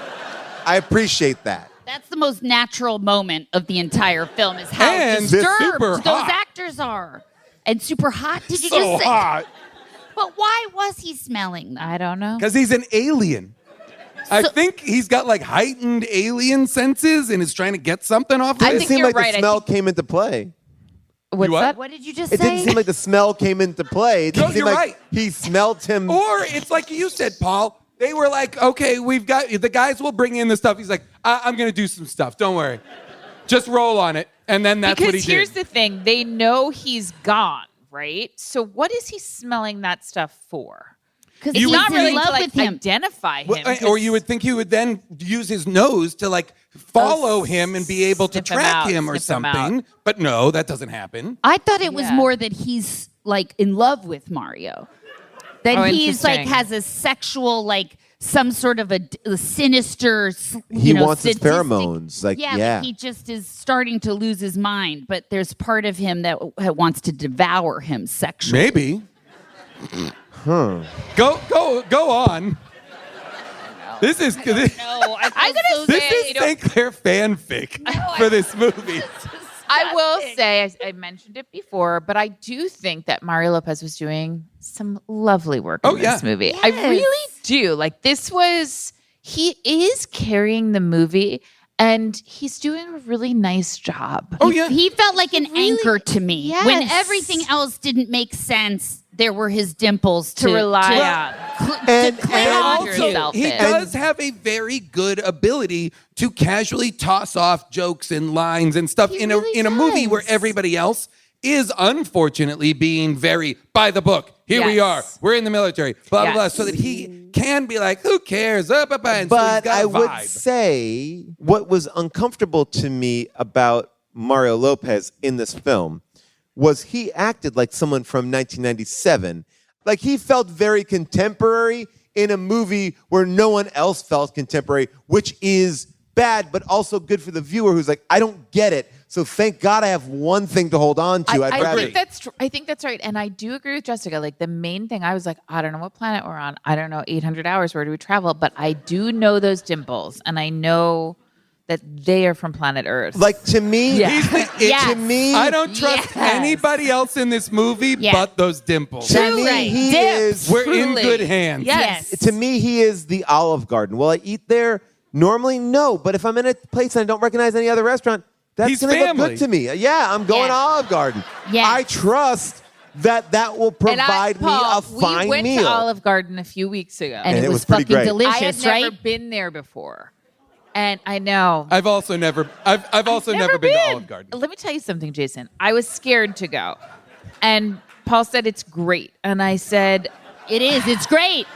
I appreciate that. That's the most natural moment of the entire film is how And they're disturbed super those hot. actors are. And super hot, did you So just say? hot. But why was he smelling them? I don't know. Because he's an alien. I think he's got like heightened alien senses and is trying to get something off of I It it. think seemed you're like right. the I smell think- came into play. What's what? that? What did you just It say? didn't seem like the smell came into play. It didn't No, seem you're like right. he smelled him. Or it's like you said, Paul. They were like, okay, we've got the guys will bring in the stuff. He's like, I'm gonna do some stuff. Don't worry, just roll on it. And then that's what he Because here's did. the thing. They know he's gone, right? So what is he smelling that stuff for? Because You he's would Not in really love to like with him. identify him. Well, or you would think he would then use his nose to like follow him and be able to sniff him track out, him or sniff him something. out. But no, that doesn't happen. I thought it was Yeah. more that he's like in love with Mario. That Oh, he's like interesting. has a sexual like some sort of a sinister. He wants his sadistic- pheromones. Like, yeah, yeah. like he just is starting to lose his mind. But there's part of him that wants to devour him sexually. Maybe. Go on. This is No, I'm gonna this say, is St. Clair fanfic for this movie. I will say, I mentioned it before, but I do think that Mario Lopez was doing some lovely work in this movie. I Yes. really do. Like he is carrying the movie and he's doing a really nice job. Oh yeah. He felt like an Really? anchor to me. When Yes. everything else didn't make sense, there were his dimples to rely to And- cling and on also- to. yourself he in. does have a very good ability to casually toss off jokes and lines and stuff He in really a movie where does. everybody else is unfortunately being very by the book. Here we Yes. are. We're in the military. Blah blah blah. Yes. So that he can be like, who cares? And so he's But got I a would vibe. say what was uncomfortable to me about Mario Lopez in this film was he acted like someone from 1997. Like he felt very contemporary in a movie where no one else felt contemporary, which is bad, but also good for the viewer who's like, I don't get it. So thank God I have one thing to hold on to. I'd I rather. think that's true. I think that's right, and I do agree with Jessica. Like the main thing, I was like, I don't know what planet we're on. I don't know 800 hours. Where do we travel? But I do know those dimples, and I know that they are from planet Earth. Like to me, Yeah. He's the it Yes. to me, I don't trust Yes. anybody else in this movie Yeah. but those dimples. to True, me, right. he Dips. is. We're in Truly. good hands. Yes. To me, he is the Olive Garden. Will I eat there? Normally, no. But if I'm in a place and I don't recognize any other restaurant, that's He's going to look family. good to me. Yeah, I'm going Yeah. Olive Garden. Yes. I trust that will And provide me Paul, a fine we went meal. to Olive Garden a few weeks ago. And And it it was was pretty fucking great. delicious, I had right? never been there before, and I know. I've also never been to Olive Garden. Let me tell you something, Jason. I was scared to go, and Paul said it's great, and I said, It is. It's great.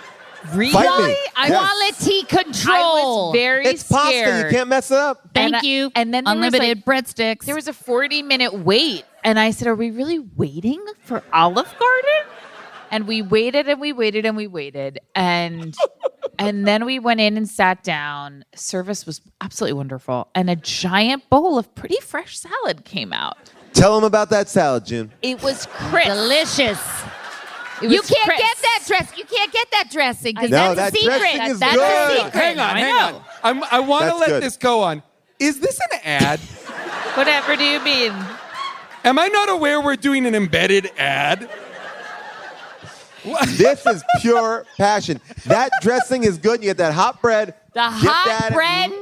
really? Fight me. I Yes. Quality I control. was very It's pasta. scared. You can't mess it up. Thank and you. and then there was, unlimited like, breadsticks. There was a 40-minute wait, and I said, "Are we really waiting for Olive Garden?" And we waited and we waited and we waited, and then we went in and sat down. Service was absolutely wonderful, and a giant bowl of pretty fresh salad came out. Tell them about that salad, June. It was crisp. delicious. It You was can't crisp. get that dress. You can't get that dressing because No, that's that a secret. dressing is That's good. a secret. Hang on, I hang know. on. I want to That's let good. this go on. Is this an ad? Whatever do you mean? Am I not aware we're doing an embedded ad? This is pure passion. That dressing is good. You get that hot bread. The dip hot that- bread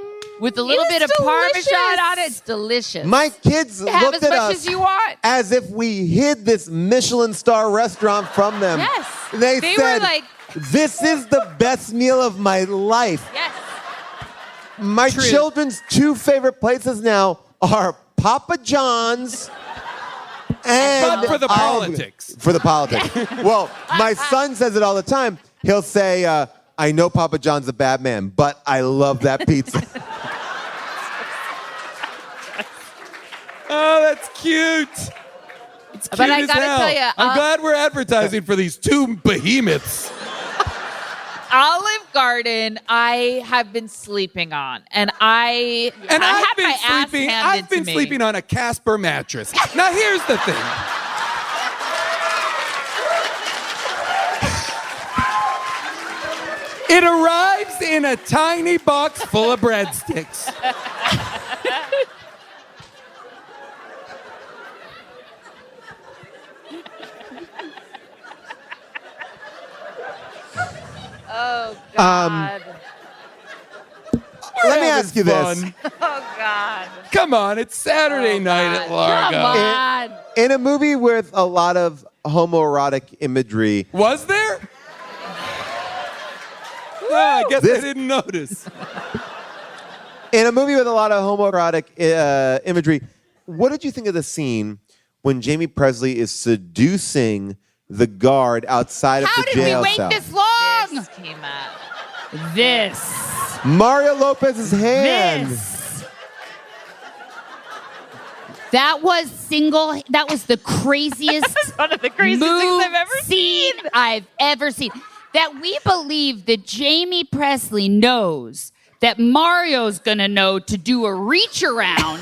with a little It bit is of Parmesan delicious. on it. It's delicious. My kids Have looked as at much us as you want. as if we hid this Michelin star restaurant from them. Yes. They They said, were like- this is the best meal of my life. Yes. My children's two favorite places now are Papa John's and But for the politics. For the politics. Well, my son says it all the time. He'll say, I know Papa John's a bad man, but I love that pizza. Oh, that's cute. It's cute But I as gotta hell. tell ya, I'm glad we're advertising for these two behemoths. Olive Garden, I have been sleeping on, and I had my ass handed I've been to me. sleeping on a Casper mattress. Now here's the thing. It arrives in a tiny box full of breadsticks. Oh God! Let me ask you this. Fun. Oh God! Come on, it's Saturday night at Largo. Come on. In a movie with a lot of homoerotic imagery, Was there? I guess I didn't notice. in a movie with a lot of homoerotic imagery, what did you think of the scene when Jaime Pressly is seducing the guard outside How of the did we jail wait cell? this long? This came out. This. Mario Lopez's hand. This. That was the craziest One of the craziest things I've ever scene I've ever seen. That we believe that Jaime Pressly knows that Mario's gonna know to do a reach around.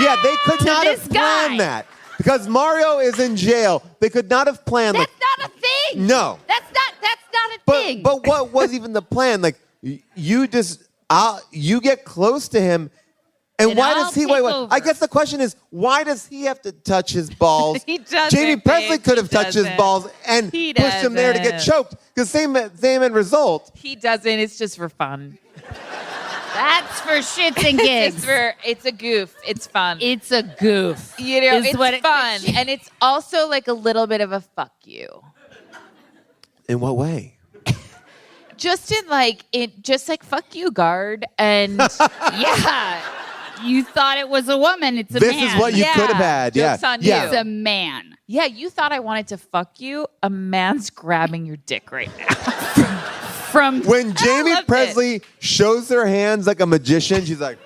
Yeah, they could not have this planned guy. that because Mario is in jail. They could not have planned That's like. not a thing. No. That's not a But thing. but what was even the plan? Like you just you get close to him, and And why I'll does he? take Wait. over. I guess the question is, why does he have to touch his balls? He doesn't, Jaime Pressly babe. could have He touched his doesn't. balls and He pushed him there to get doesn't. choked. Because same end result. He doesn't. It's just for fun. That's for shits and gigs. It's a goof. It's fun. It's a goof. You know, is it's what it- fun, and it's also like a little bit of a fuck you. In what way? Just like fuck you, guard, and Yeah. You thought it was a woman. It's a This man. is what you Yeah. could have had. Joke's Yeah. on yeah. It's a man. yeah, you thought I wanted to fuck you. A man's grabbing your dick right now. From When Jaime loved it. Pressly shows her hands like a magician, she's like.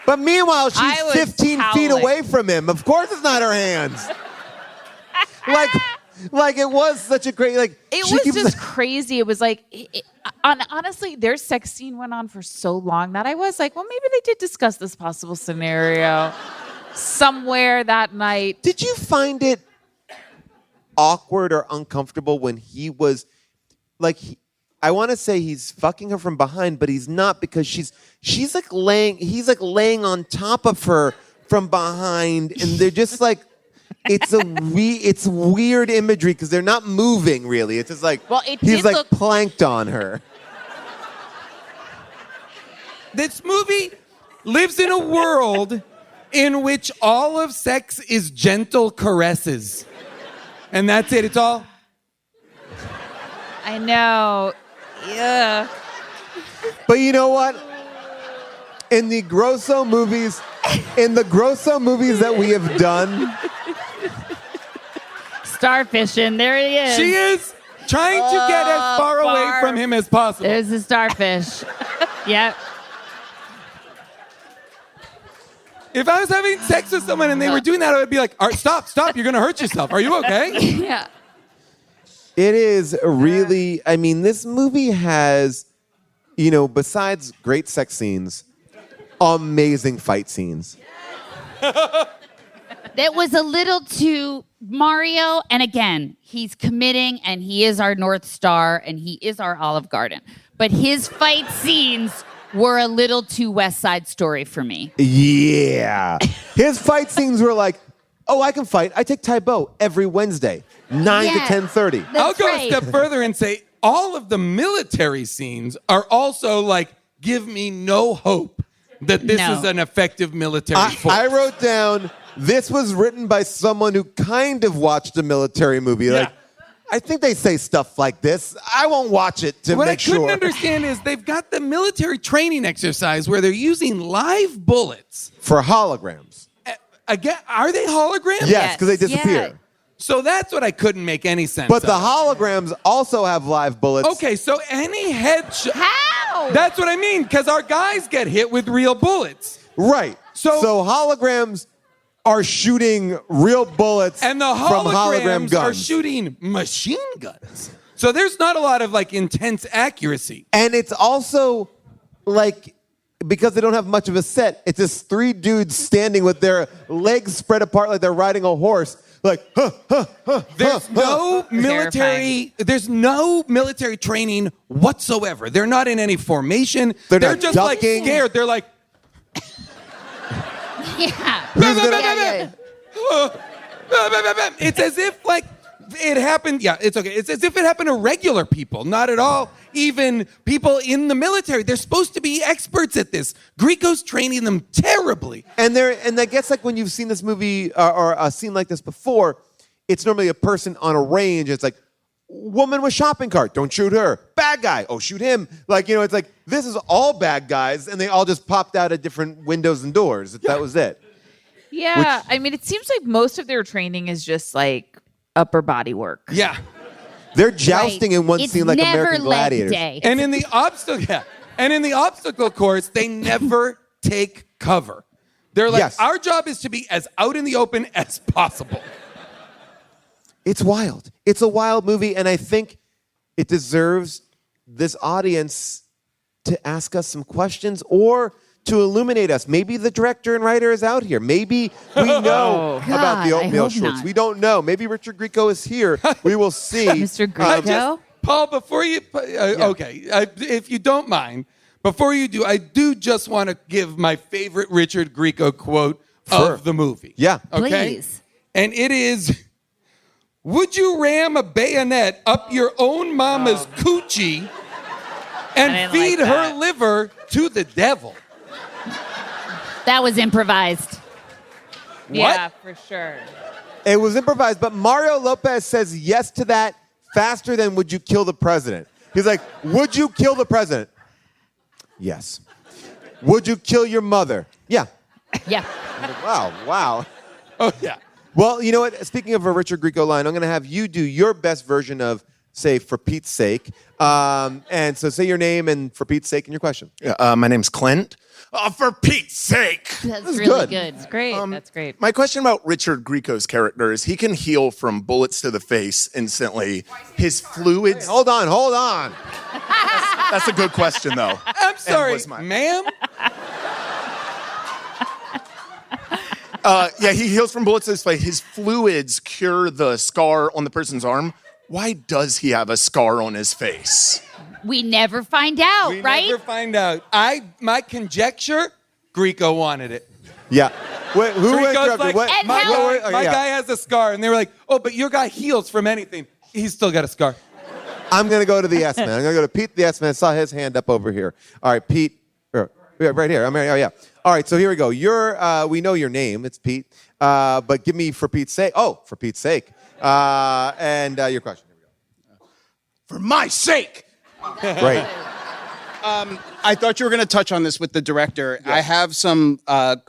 But meanwhile, I she's was 15 feet howling. away from him. Of course, it's not her hands. like it was such a great It she was keeps just crazy. It was like, honestly, their sex scene went on for so long that I was like, well, maybe they did discuss this possible scenario somewhere that night. Did you find it awkward or uncomfortable when he was like? I want to say he's fucking her from behind, but he's not because he's like laying on top of her from behind, and they're just like. It's weird imagery because they're not moving really. It's just like Well, it he's did like look- planked on her. This movie lives in a world in which all of sex is gentle caresses. And that's it. It's all. I know. Yeah. But you know what? In the Grosso movies that we have done, starfishing. There he is. She is trying to get as far away from him as possible. There's the starfish. Yep. If I was having sex with someone and they were doing that, I would be like, "All right, stop, you're going to hurt yourself. Are you okay?" Yeah. it is really. I mean, this movie has, besides great sex scenes, amazing fight scenes. That was a little too Mario. And again, he's committing and he is our North Star and he is our Olive Garden. But his fight scenes were a little too West Side Story for me. Yeah. His fight scenes were like, oh, I can fight. I take Taibo every Wednesday, 9 Yeah. to 10:30. I'll go right. a step further and say all of the military scenes are also like, give me no hope that this No. is an effective military force. I wrote down, this was written by someone who kind of watched a military movie. Yeah. Like, I think they say stuff like this. I won't watch it to What I make couldn't sure. understand is they've got the military training exercise where they're using live bullets. For holograms. Again, are they holograms? Yes, because they Yes. disappear. Yeah. So that's what I couldn't make any sense But the of. holograms also have live bullets. Okay, so any headshot. How? That's what I mean, because our guys get hit with real bullets. Right. So- holograms are shooting real bullets And the from hologram holograms guns. are shooting machine guns. So there's not a lot of like intense accuracy. And it's also like, because they don't have much of a set, it's just 3 dudes standing with their legs spread apart like they're riding a horse. Like, There's no military training whatsoever. They're not in any formation. They're They're not just like ducking. scared. They're like, Yeah. Who's gonna- it's as if like it happened. Yeah, it's okay. It's as if it happened to regular people, not at all even people in the military. They're supposed to be experts at this. Grieco's training them terribly. And I guess like when you've seen this movie or a scene like this before, it's normally a person on a range. It's like, woman with shopping cart, don't shoot her. Bad guy, oh, shoot him. Like, it's like, this is all bad guys, and they all just popped out of different windows and doors. That was it. Yeah, I mean, it seems like most of their training is just like upper body work. Yeah. They're jousting in one It's scene like never American leg Gladiators. day. And in the obstacle course, they never take cover. They're like, Yes. our job is to be as out in the open as possible. It's wild. It's a wild movie, and I think it deserves this audience to ask us some questions or to illuminate us. Maybe the director and writer is out here. Maybe we know about the God, I oatmeal hope shorts. not. We don't know. Maybe Richard Grieco is here. We will see. Mr. Grieco? Paul, before you, if you don't mind, before you do, I do just want to give my favorite Richard Grieco quote Sure. of the movie. Yeah. Okay? Please. And it is, would you ram a bayonet up your own mama's coochie and didn't feed like her that. liver to the devil? That was improvised. Yeah, for sure. It was improvised, but Mario Lopez says yes to that faster than would you kill the president. He's like, would you kill the president? Yes. Would you kill your mother? Yeah. Yeah. Wow. Oh, yeah. Well, you know what? Speaking of a Richard Grieco line, I'm going to have you do your best version of, say, For Pete's Sake. And so say your name and For Pete's Sake and your question. My name's Clint. For Pete's sake! That's is really good. good. It's great. That's great. My question about Richard Grieco's character is he can heal from bullets to the face instantly. His fluids... Hold on. That's a good question, though. I'm sorry, was mine. ma'am. Yeah, he heals from bullets to his face. His fluids cure the scar on the person's arm. Why does he have a scar on his face? We never find out, We right? never find out. My conjecture, Grieco wanted it. Yeah. Wait, who Grieco's interrupted? like, What? And my, how- guy, oh, my yeah. guy has a scar. And they were like, oh, but your guy heals from anything. He's still got a scar. I'm going to go to the S-Man. I'm going to go to Pete the S-Man. I saw his hand up over here. All right, Pete. Yeah, right here. Oh, yeah. All right, so here we go. We know your name. It's Pete. But give me For Pete's Sake. Oh, For Pete's Sake. And your question. Here For my sake! we go. Great. I thought you were going to touch on this with the director. I have some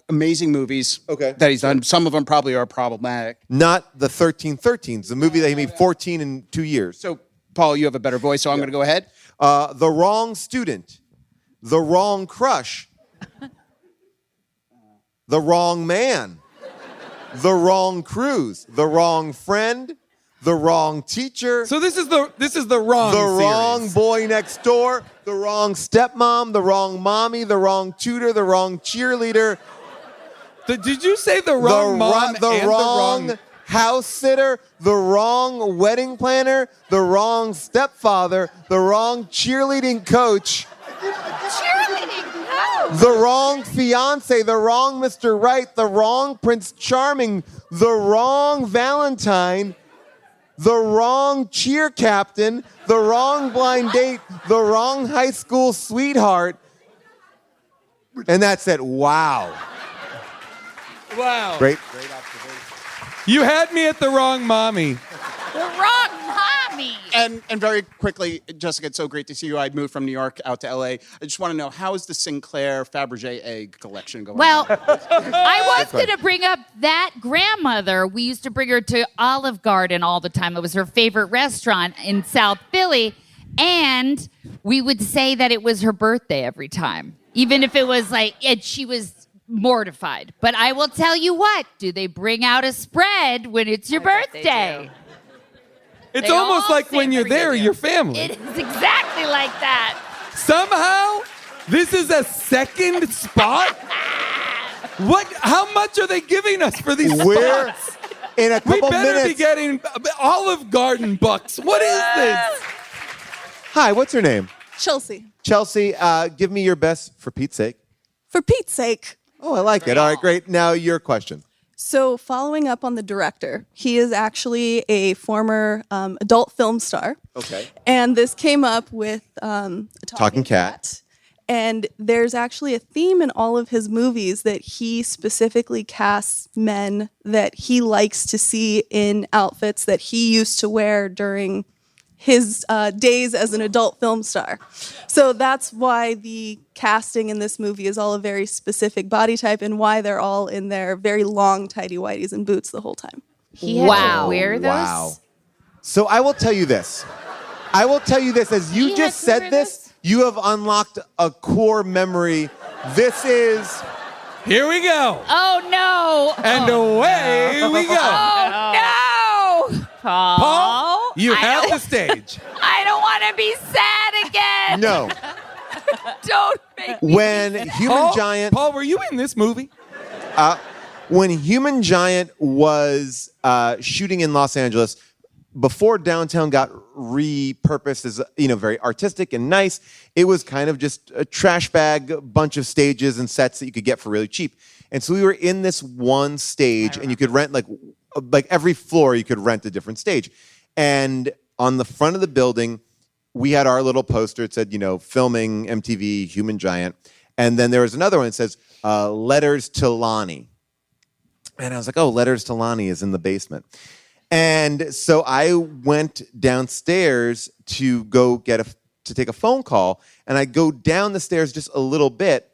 amazing movies that he's done. Some of them probably are problematic. Not the 1313s, the movie that he made 14 in 2 years. So, Paul, you have a better voice, so I'm going to go ahead. The Wrong Student. The Wrong Crush. The Wrong Man. The Wrong Cruise. The Wrong Friend. The Wrong Teacher. So this is the wrong The series. Wrong Boy Next Door. The Wrong Stepmom. The Wrong Mommy. The Wrong Tutor. The Wrong Cheerleader. Did you say the wrong mom the and wrong the wrong... house sitter, the wrong wedding planner, the wrong stepfather, the wrong cheerleading coach, Cheerleading. No. the wrong fiance, the wrong Mr. Right, the wrong Prince Charming, the wrong Valentine, the wrong cheer captain, the wrong blind date, the wrong high school sweetheart. And that's it. Wow. Wow. Great observation. You had me at the wrong mommy. The wrong mommy. And very quickly, Jessica, it's so great to see you. I moved from New York out to LA. I just want to know, how is the Sinclair Fabergé egg collection going? Well, I was going to bring up that grandmother. We used to bring her to Olive Garden all the time. It was her favorite restaurant in South Philly. And we would say that it was her birthday every time. Even if it was like, and she was mortified. But I will tell you what, do they bring out a spread when it's your birthday? It's They almost all like say when you're for there, you. you're family. It is exactly like that. Somehow, this is a second spot? What? How much are they giving us for these We're spots? in a We couple better minutes. be getting Olive Garden bucks. What is this? Hi, what's your name? Chelsea. Chelsea, give me your best for Pete's sake. For Pete's sake. Oh, I like it. All right, great. Now your question. So, following up on the director, he is actually a former adult film star. Okay. And this came up with Talking Cat. And there's actually a theme in all of his movies that he specifically casts men that he likes to see in outfits that he used to wear during his days as an adult film star. So that's why the casting in this movie is all a very specific body type and why they're all in their very long tighty whities and boots the whole time. He had to wear those? Wow. So I will tell you this. As you He just had to said wear this, you have unlocked a core memory. This is... Here we go. Oh, no. And away we go. Oh, no. Paul, you have the stage. I don't want to be sad again. No. Don't make me. When Human Giant... Paul, were you in this movie? When Human Giant was shooting in Los Angeles, before downtown got repurposed as, very artistic and nice, it was kind of just a trash bag, bunch of stages and sets that you could get for really cheap. And so we were in this one stage, and you could rent like every floor you could rent a different stage. And on the front of the building, we had our little poster. It said, filming MTV Human Giant. And then there was another one that says, letters to Lonnie. And I was like, oh, letters to Lonnie is in the basement. And so I went downstairs to go to take a phone call. And I go down the stairs just a little bit.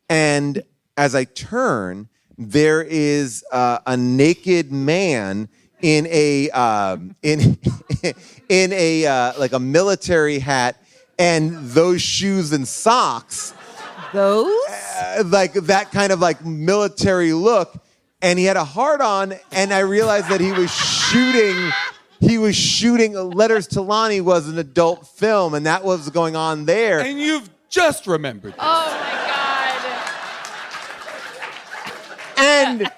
And as I turn, there is a naked man in a like a military hat and those shoes and socks. Those? Like that kind of like military look. And he had a heart on, and I realized that he was shooting Letters to Lonnie was an adult film, and that was going on there. And you've just remembered. Oh, my God.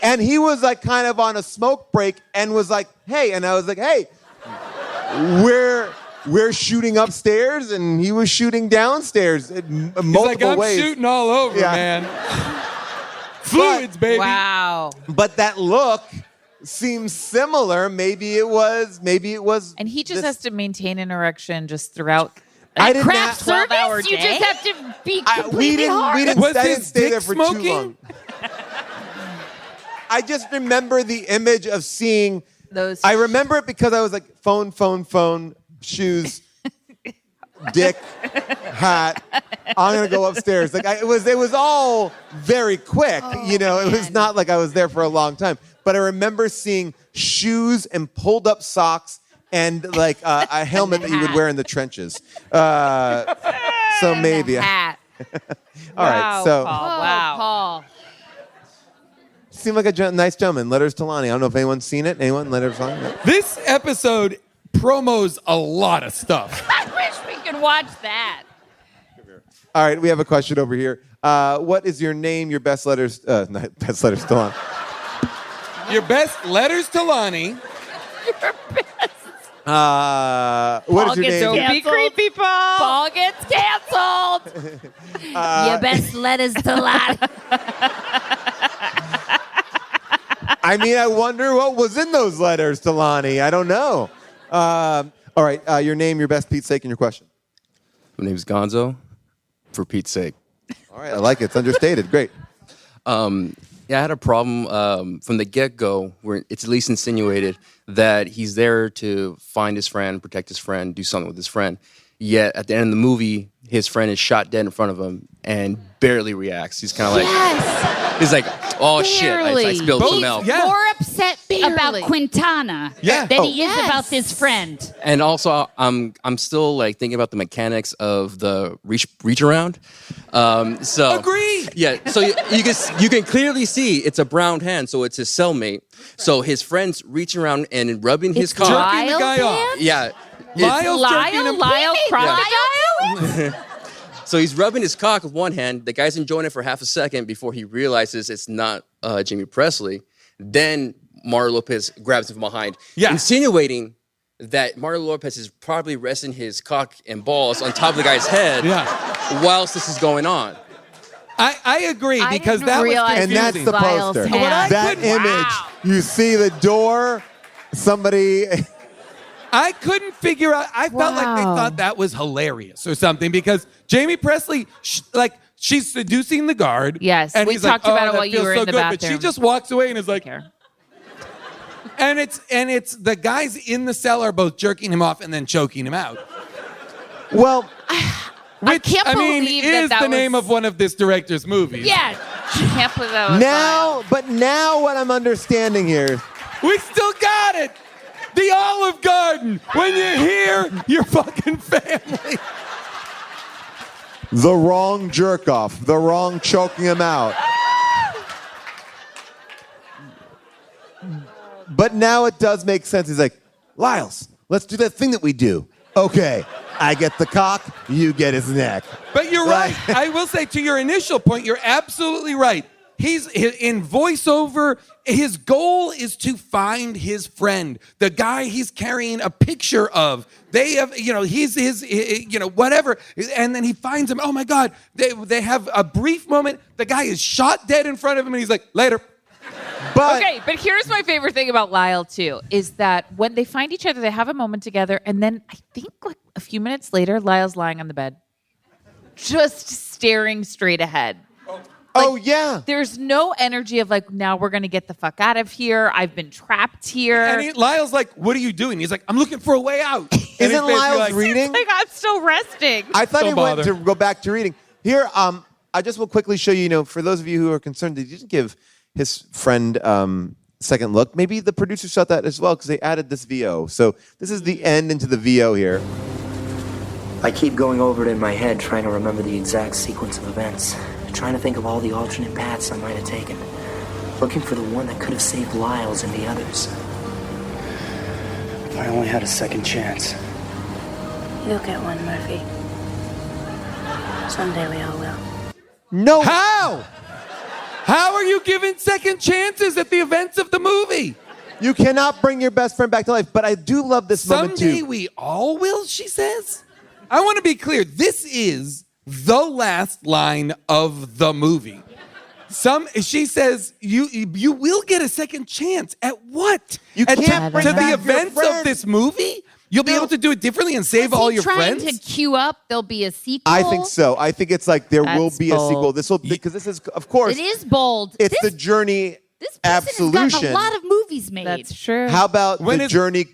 And he was like kind of on a smoke break and was like, hey, and I was like, hey, we're shooting upstairs, and he was shooting downstairs in multiple He's like, I'm ways. shooting all over, man. Fluids, baby. Wow. But that look seems similar. Maybe it was. And he just has to maintain an erection just throughout I didn't Craft have- 12-hour service? You day? just have to be we completely didn't. hard. We didn't. Was I his didn't stay dick there for smoking? too long. I just remember the image of seeing. Those. I remember it because I was like, phone, shoes, dick, hat. I'm gonna go upstairs. Like it was all very quick. It was not like I was there for a long time. But I remember seeing shoes and pulled up socks and like a helmet that you would wear in the trenches. So maybe. Hat. All right. So Paul. Wow. Paul. seemed like a nice gentleman. Letters to Lonnie. I don't know if anyone's seen it. Anyone? Letters to Lonnie? No? This episode promos a lot of stuff. I wish we could watch that. All right, we have a question over here. What is your name? Your best letters? Not best letters to Lonnie. Your best letters to Lonnie. Your best. What is your name? Don't be creepy, Paul. Paul gets canceled. Your best letters to Lottie. I mean, I wonder what was in those letters to Lonnie. I don't know. All right, your name, your best Pete's sake, and your question. My name's Gonzo, for Pete's sake. All right, I like it. It's understated. Great. Yeah, I had a problem from the get-go where it's at least insinuated that he's there to find his friend, protect his friend, do something with his friend. Yet at the end of the movie, his friend is shot dead in front of him and barely reacts. He's kind of like, he's like, oh shit, I spilled some milk. He's more upset about Quintana than he is about this friend. And also, I'm still like thinking about the mechanics of the reach around. So Agreed. Yeah. So you can clearly see it's a brown hand, so it's his cellmate. So his friend's reaching around and rubbing his cock. Jerking the guy off. Yeah. Lyle crocodile. So he's rubbing his cock with one hand. The guy's enjoying it for half a second before he realizes it's not Jaime Pressly. Then Mario Lopez grabs him from behind, insinuating that Mario Lopez is probably resting his cock and balls on top of the guy's head whilst this is going on. I agree because that was confusing. And that's the poster. That image, you see the door, somebody... I couldn't figure out. I felt like they thought that was hilarious or something because Jaime Pressly, she's seducing the guard. Yes, and we he's talked like, about it that while you feels were so in the good, bathroom. But she just walks away and is like, and it's the guys in the cell are both jerking him off and then choking him out. Well, I can't believe is that the was... name of one of this director's movies. Yeah, I can't believe that was now what I'm understanding here. We still got it. The Olive Garden. When you're here, your fucking family. The wrong jerk off. The wrong choking him out. But now it does make sense. He's like, Lyles, let's do that thing that we do. Okay, I get the cock, you get his neck. But you're right. I will say to your initial point, you're absolutely right. He's in voiceover. His goal is to find his friend, the guy he's carrying a picture of. They have, he's his, whatever. And then he finds him. Oh my God. They have a brief moment. The guy is shot dead in front of him and he's like, later. But here's my favorite thing about Lyle too, is that when they find each other, they have a moment together. And then I think like a few minutes later, Lyle's lying on the bed, just staring straight ahead. There's no energy of like, now we're going to get the fuck out of here. I've been trapped here. And Lyle's like, what are you doing? He's like, I'm looking for a way out. Isn't Lyle's reading? Like, I'm still resting. I thought he went to go back to reading. Here, I just will quickly show you, for those of you who are concerned that he didn't give his friend second look, maybe the producer shot that as well because they added this VO. So this is the end into the VO here. I keep going over it in my head, trying to remember the exact sequence of events. Trying to think of all the alternate paths I might have taken. Looking for the one that could have saved Lyles and the others. If I only had a second chance. You'll get one, Murphy. Someday we all will. No. How? How are you giving second chances at the events of the movie? You cannot bring your best friend back to life, but I do love this moment too. Someday we all will, she says. I want to be clear. This is the last line of the movie. She says, you will get a second chance. At what? You can't bring to back the your events friend. of this movie? You'll be able to do it differently and save all your friends? Trying to queue up, there'll be a sequel. I think so. I think it's like there will That's be a sequel. bold. This will because this is, of course, It is bold. it's the journey. This person Absolution. has gotten a lot of movies made. That's true. How about When the is- journey :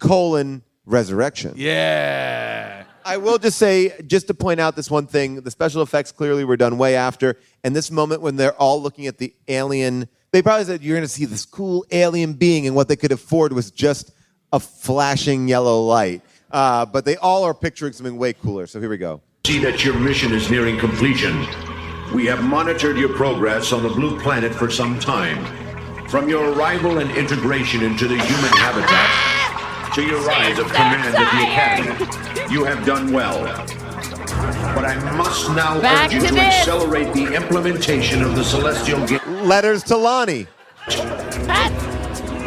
resurrection? Yeah. I will just say, just to point out this one thing, the special effects clearly were done way after. And this moment when they're all looking at the alien, they probably said, you're going to see this cool alien being, and what they could afford was just a flashing yellow light. But they all are picturing something way cooler. So here we go. See that your mission is nearing completion. We have monitored your progress on the blue planet for some time. From your arrival and integration into the human habitat to your rise of command of the Academy, you have done well. But I must now urge you to accelerate the implementation of the celestial game. Letters to Lonnie.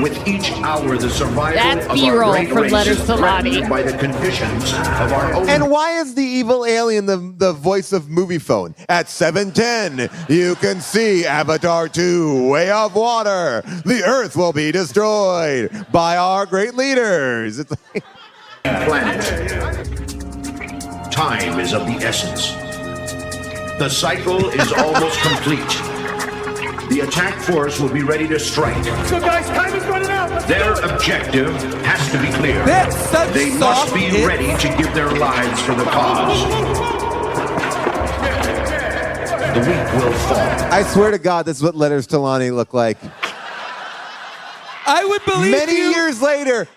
With each hour, the survival That's of our B-roll great from race Letters is to Lottie. threatened by the conditions of our own. And why is the evil alien the voice of Movie Phone? At 7:10, you can see Avatar 2, Way of Water. The Earth will be destroyed by our great leaders. It's like... Planet. Time is of the essence. The cycle is almost complete. The attack force will be ready to strike. So guys, time is running out. Let's Their do it. objective has to be clear. That's such They soft must be hits. ready to give their lives for the cause. The weak will fall. I swear to God, this is what Letters to Lonnie look like. I would believe Many you. years later,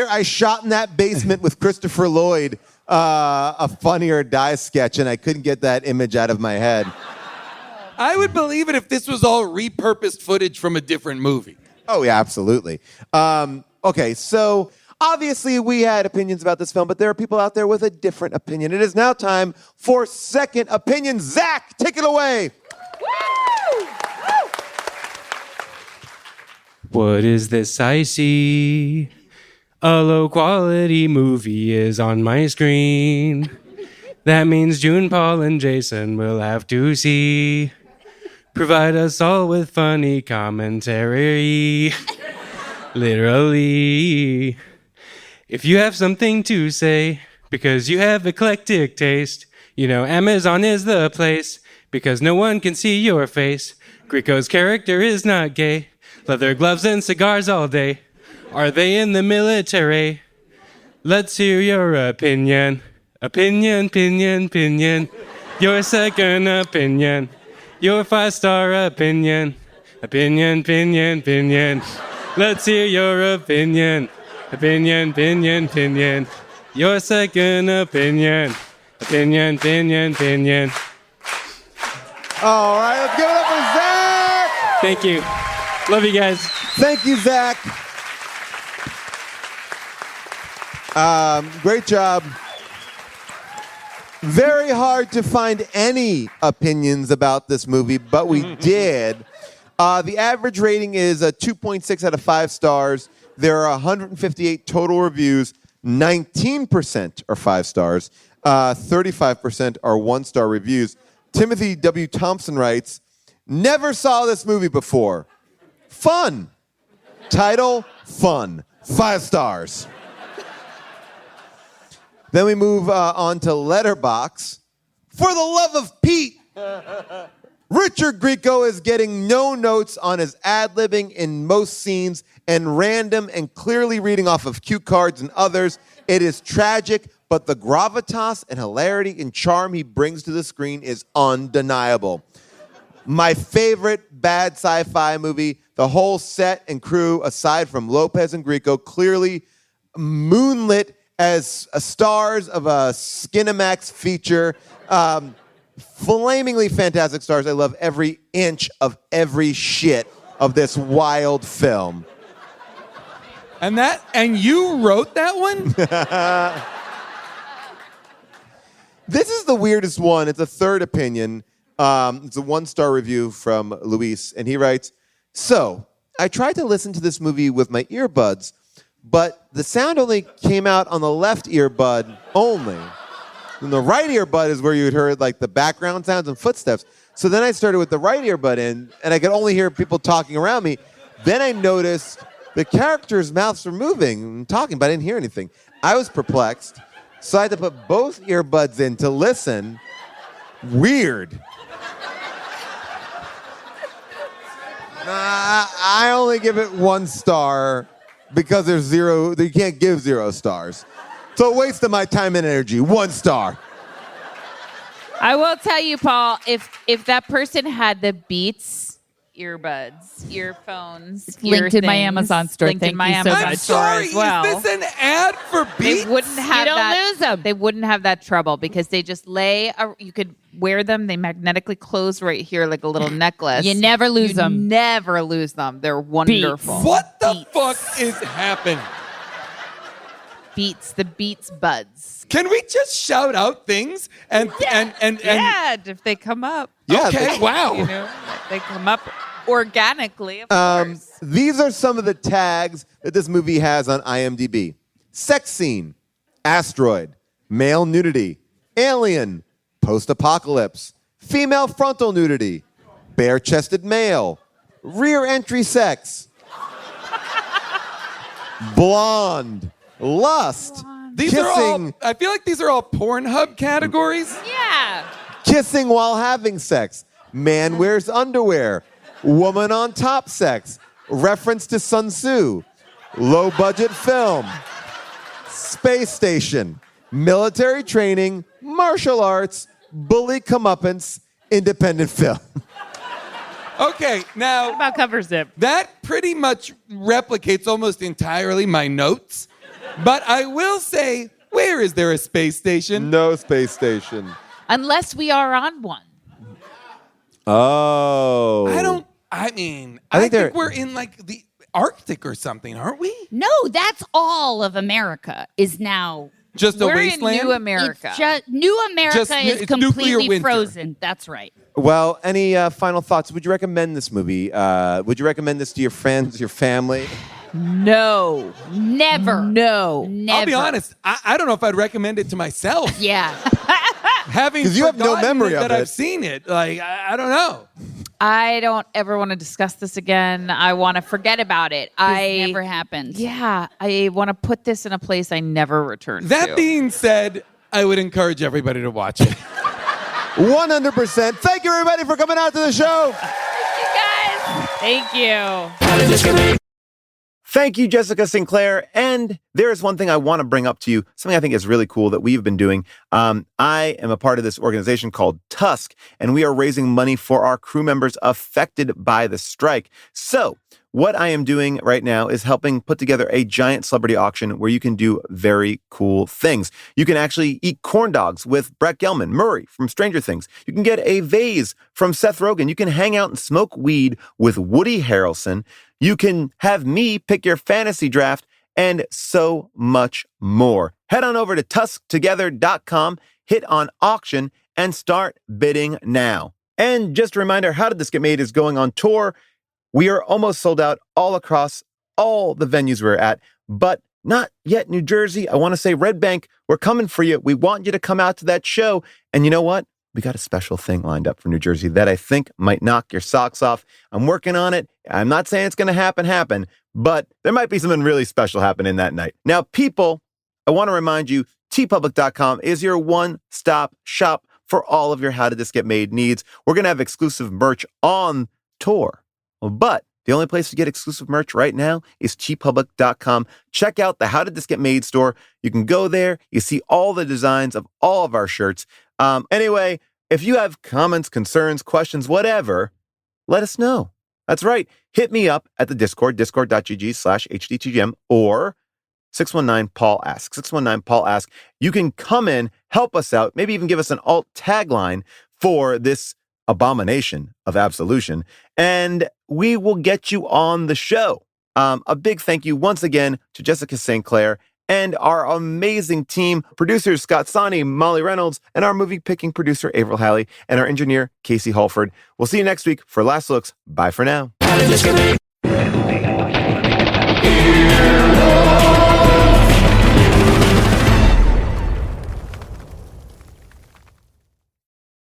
I shot in that basement with Christopher Lloyd a Funny or Die sketch, and I couldn't get that image out of my head. I would believe it if this was all repurposed footage from a different movie. Oh, yeah, absolutely. Okay, so obviously we had opinions about this film, but there are people out there with a different opinion. It is now time for Second Opinion. Zach, take it away. What is this I see? A low-quality movie is on my screen. That means June, Paul, and Jason will have to see. Provide us all with funny commentary. Literally. If you have something to say, because you have eclectic taste, you know Amazon is the place, because no one can see your face. Grieco's character is not gay. Leather gloves and cigars all day. Are they in the military? Let's hear your opinion. Opinion, opinion, opinion. Your second opinion. Your 5-star opinion. Opinion, opinion, opinion. Let's hear your opinion. Opinion, opinion, opinion. Your second opinion. Opinion, opinion, opinion. All right, let's give it up for Zach. Thank you. Love you guys. Thank you, Zach. Great job. Very hard to find any opinions about this movie, but we did. The average rating is a 2.6 out of 5 stars. There are 158 total reviews. 19% are 5 stars. 35% are 1-star reviews. Timothy W. Thompson writes, "Never saw this movie before. Fun. Title, fun. 5 stars." Then we move on to Letterboxd. For the love of Pete, Richard Grieco is getting no notes on his ad-libbing in most scenes and random and clearly reading off of cue cards and others. It is tragic, but the gravitas and hilarity and charm he brings to the screen is undeniable. My favorite bad sci-fi movie, the whole set and crew, aside from Lopez and Grieco, clearly moonlit as stars of a Skinamax feature. Flamingly fantastic stars. I love every inch of every shit of this wild film. And you wrote that one? This is the weirdest one. It's a third opinion. It's a 1-star review from Luis, and he writes, "So, I tried to listen to this movie with my earbuds, but the sound only came out on the left earbud only. And the right earbud is where you had heard like the background sounds and footsteps. So then I started with the right earbud in, and I could only hear people talking around me. Then I noticed the characters' mouths were moving and talking, but I didn't hear anything. I was perplexed, so I had to put both earbuds in to listen. Weird. I only give it 1 star because there's 0. You can't give 0 stars. So a waste of my time and energy. 1 star. I will tell you, Paul, if that person had the Beats earbuds, earphones, It's linked in my things, Amazon store. linked in Thank my you so Amazon much. store Sorry, as well. is this an ad for Beats? They wouldn't have You don't that. lose them. They wouldn't have that trouble because they just you could wear them. They magnetically close right here like a little necklace. You never lose them. Never lose them. They're wonderful. What the fuck is happening? Beats, the Beats buds. Can we just shout out things and Yeah, if they come up. Yeah, okay, wow. You know, they come up. organically, of course. These are some of the tags that this movie has on IMDb. Sex scene, asteroid, male nudity, alien, post-apocalypse, female frontal nudity, bare-chested male, rear entry sex, blonde, lust, These are all, I feel like these are all Pornhub categories. Yeah. kissing while having sex, man wears underwear, woman on top sex, reference to Sun Tzu, low budget film, space station, military training, martial arts, bully comeuppance, independent film. Okay, now What about cover zip? that pretty much replicates almost entirely my notes. But I will say, where is there a space station? No space station. Unless we are on one. Oh. I think they're- we're in like the Arctic or something, aren't we? No, that's all of America is now. Just a We're wasteland? in New America. It's just, New America Just is it's nuclear completely winter. frozen. That's right. Well, any final thoughts? Would you recommend this movie? Would you recommend this to your friends, your family? No. Never. No. Never. I'll be honest, I don't know if I'd recommend it to myself. Yeah. Having 'Cause you have no forgotten memory of that it. I've seen it. Like, I don't know. I don't ever want to discuss this again. I want to forget about it. This never happened. Yeah, I want to put this in a place I never return to. That being said, I would encourage everybody to watch it. 100%. Thank you, everybody, for coming out to the show. Thank you. Thank you, Jessica Sinclair. And there is one thing I want to bring up to you, something I think is really cool that we've been doing. I am a part of this organization called Tusk, and we are raising money for our crew members affected by the strike. So what I am doing right now is helping put together a giant celebrity auction where you can do very cool things. You can actually eat corn dogs with Brett Gelman, Murray from Stranger Things. You can get a vase from Seth Rogen. You can hang out and smoke weed with Woody Harrelson. You can have me pick your fantasy draft and so much more. Head on over to tusktogether.com, hit on auction, and start bidding now. And just a reminder, How Did This Get Made is going on tour. We are almost sold out all across all the venues we're at, but not yet New Jersey. I want to say Red Bank, we're coming for you. We want you to come out to that show. And you know what? We got a special thing lined up for New Jersey that I think might knock your socks off. I'm working on it. I'm not saying it's going to happen, but there might be something really special happening that night. Now, people, I want to remind you, tpublic.com is your one-stop shop for all of your How Did This Get Made needs. We're going to have exclusive merch on tour, but the only place to get exclusive merch right now is tpublic.com. Check out the How Did This Get Made store. You can go there. You see all the designs of all of our shirts. Anyway, if you have comments, concerns, questions, whatever, let us know. That's right. Hit me up at the Discord, discord.gg/HDTGM, or 619-PAUL-ASK. 619-PAUL-ASK. You can come in, help us out, maybe even give us an alt tagline for this abomination of Absolution, and we will get you on the show. A big thank you once again to Jessica St. Clair and our amazing team, producers Scott Sani, Molly Reynolds, and our movie-picking producer Avril Halley, and our engineer Casey Holford. We'll see you next week for Last Looks. Bye for now.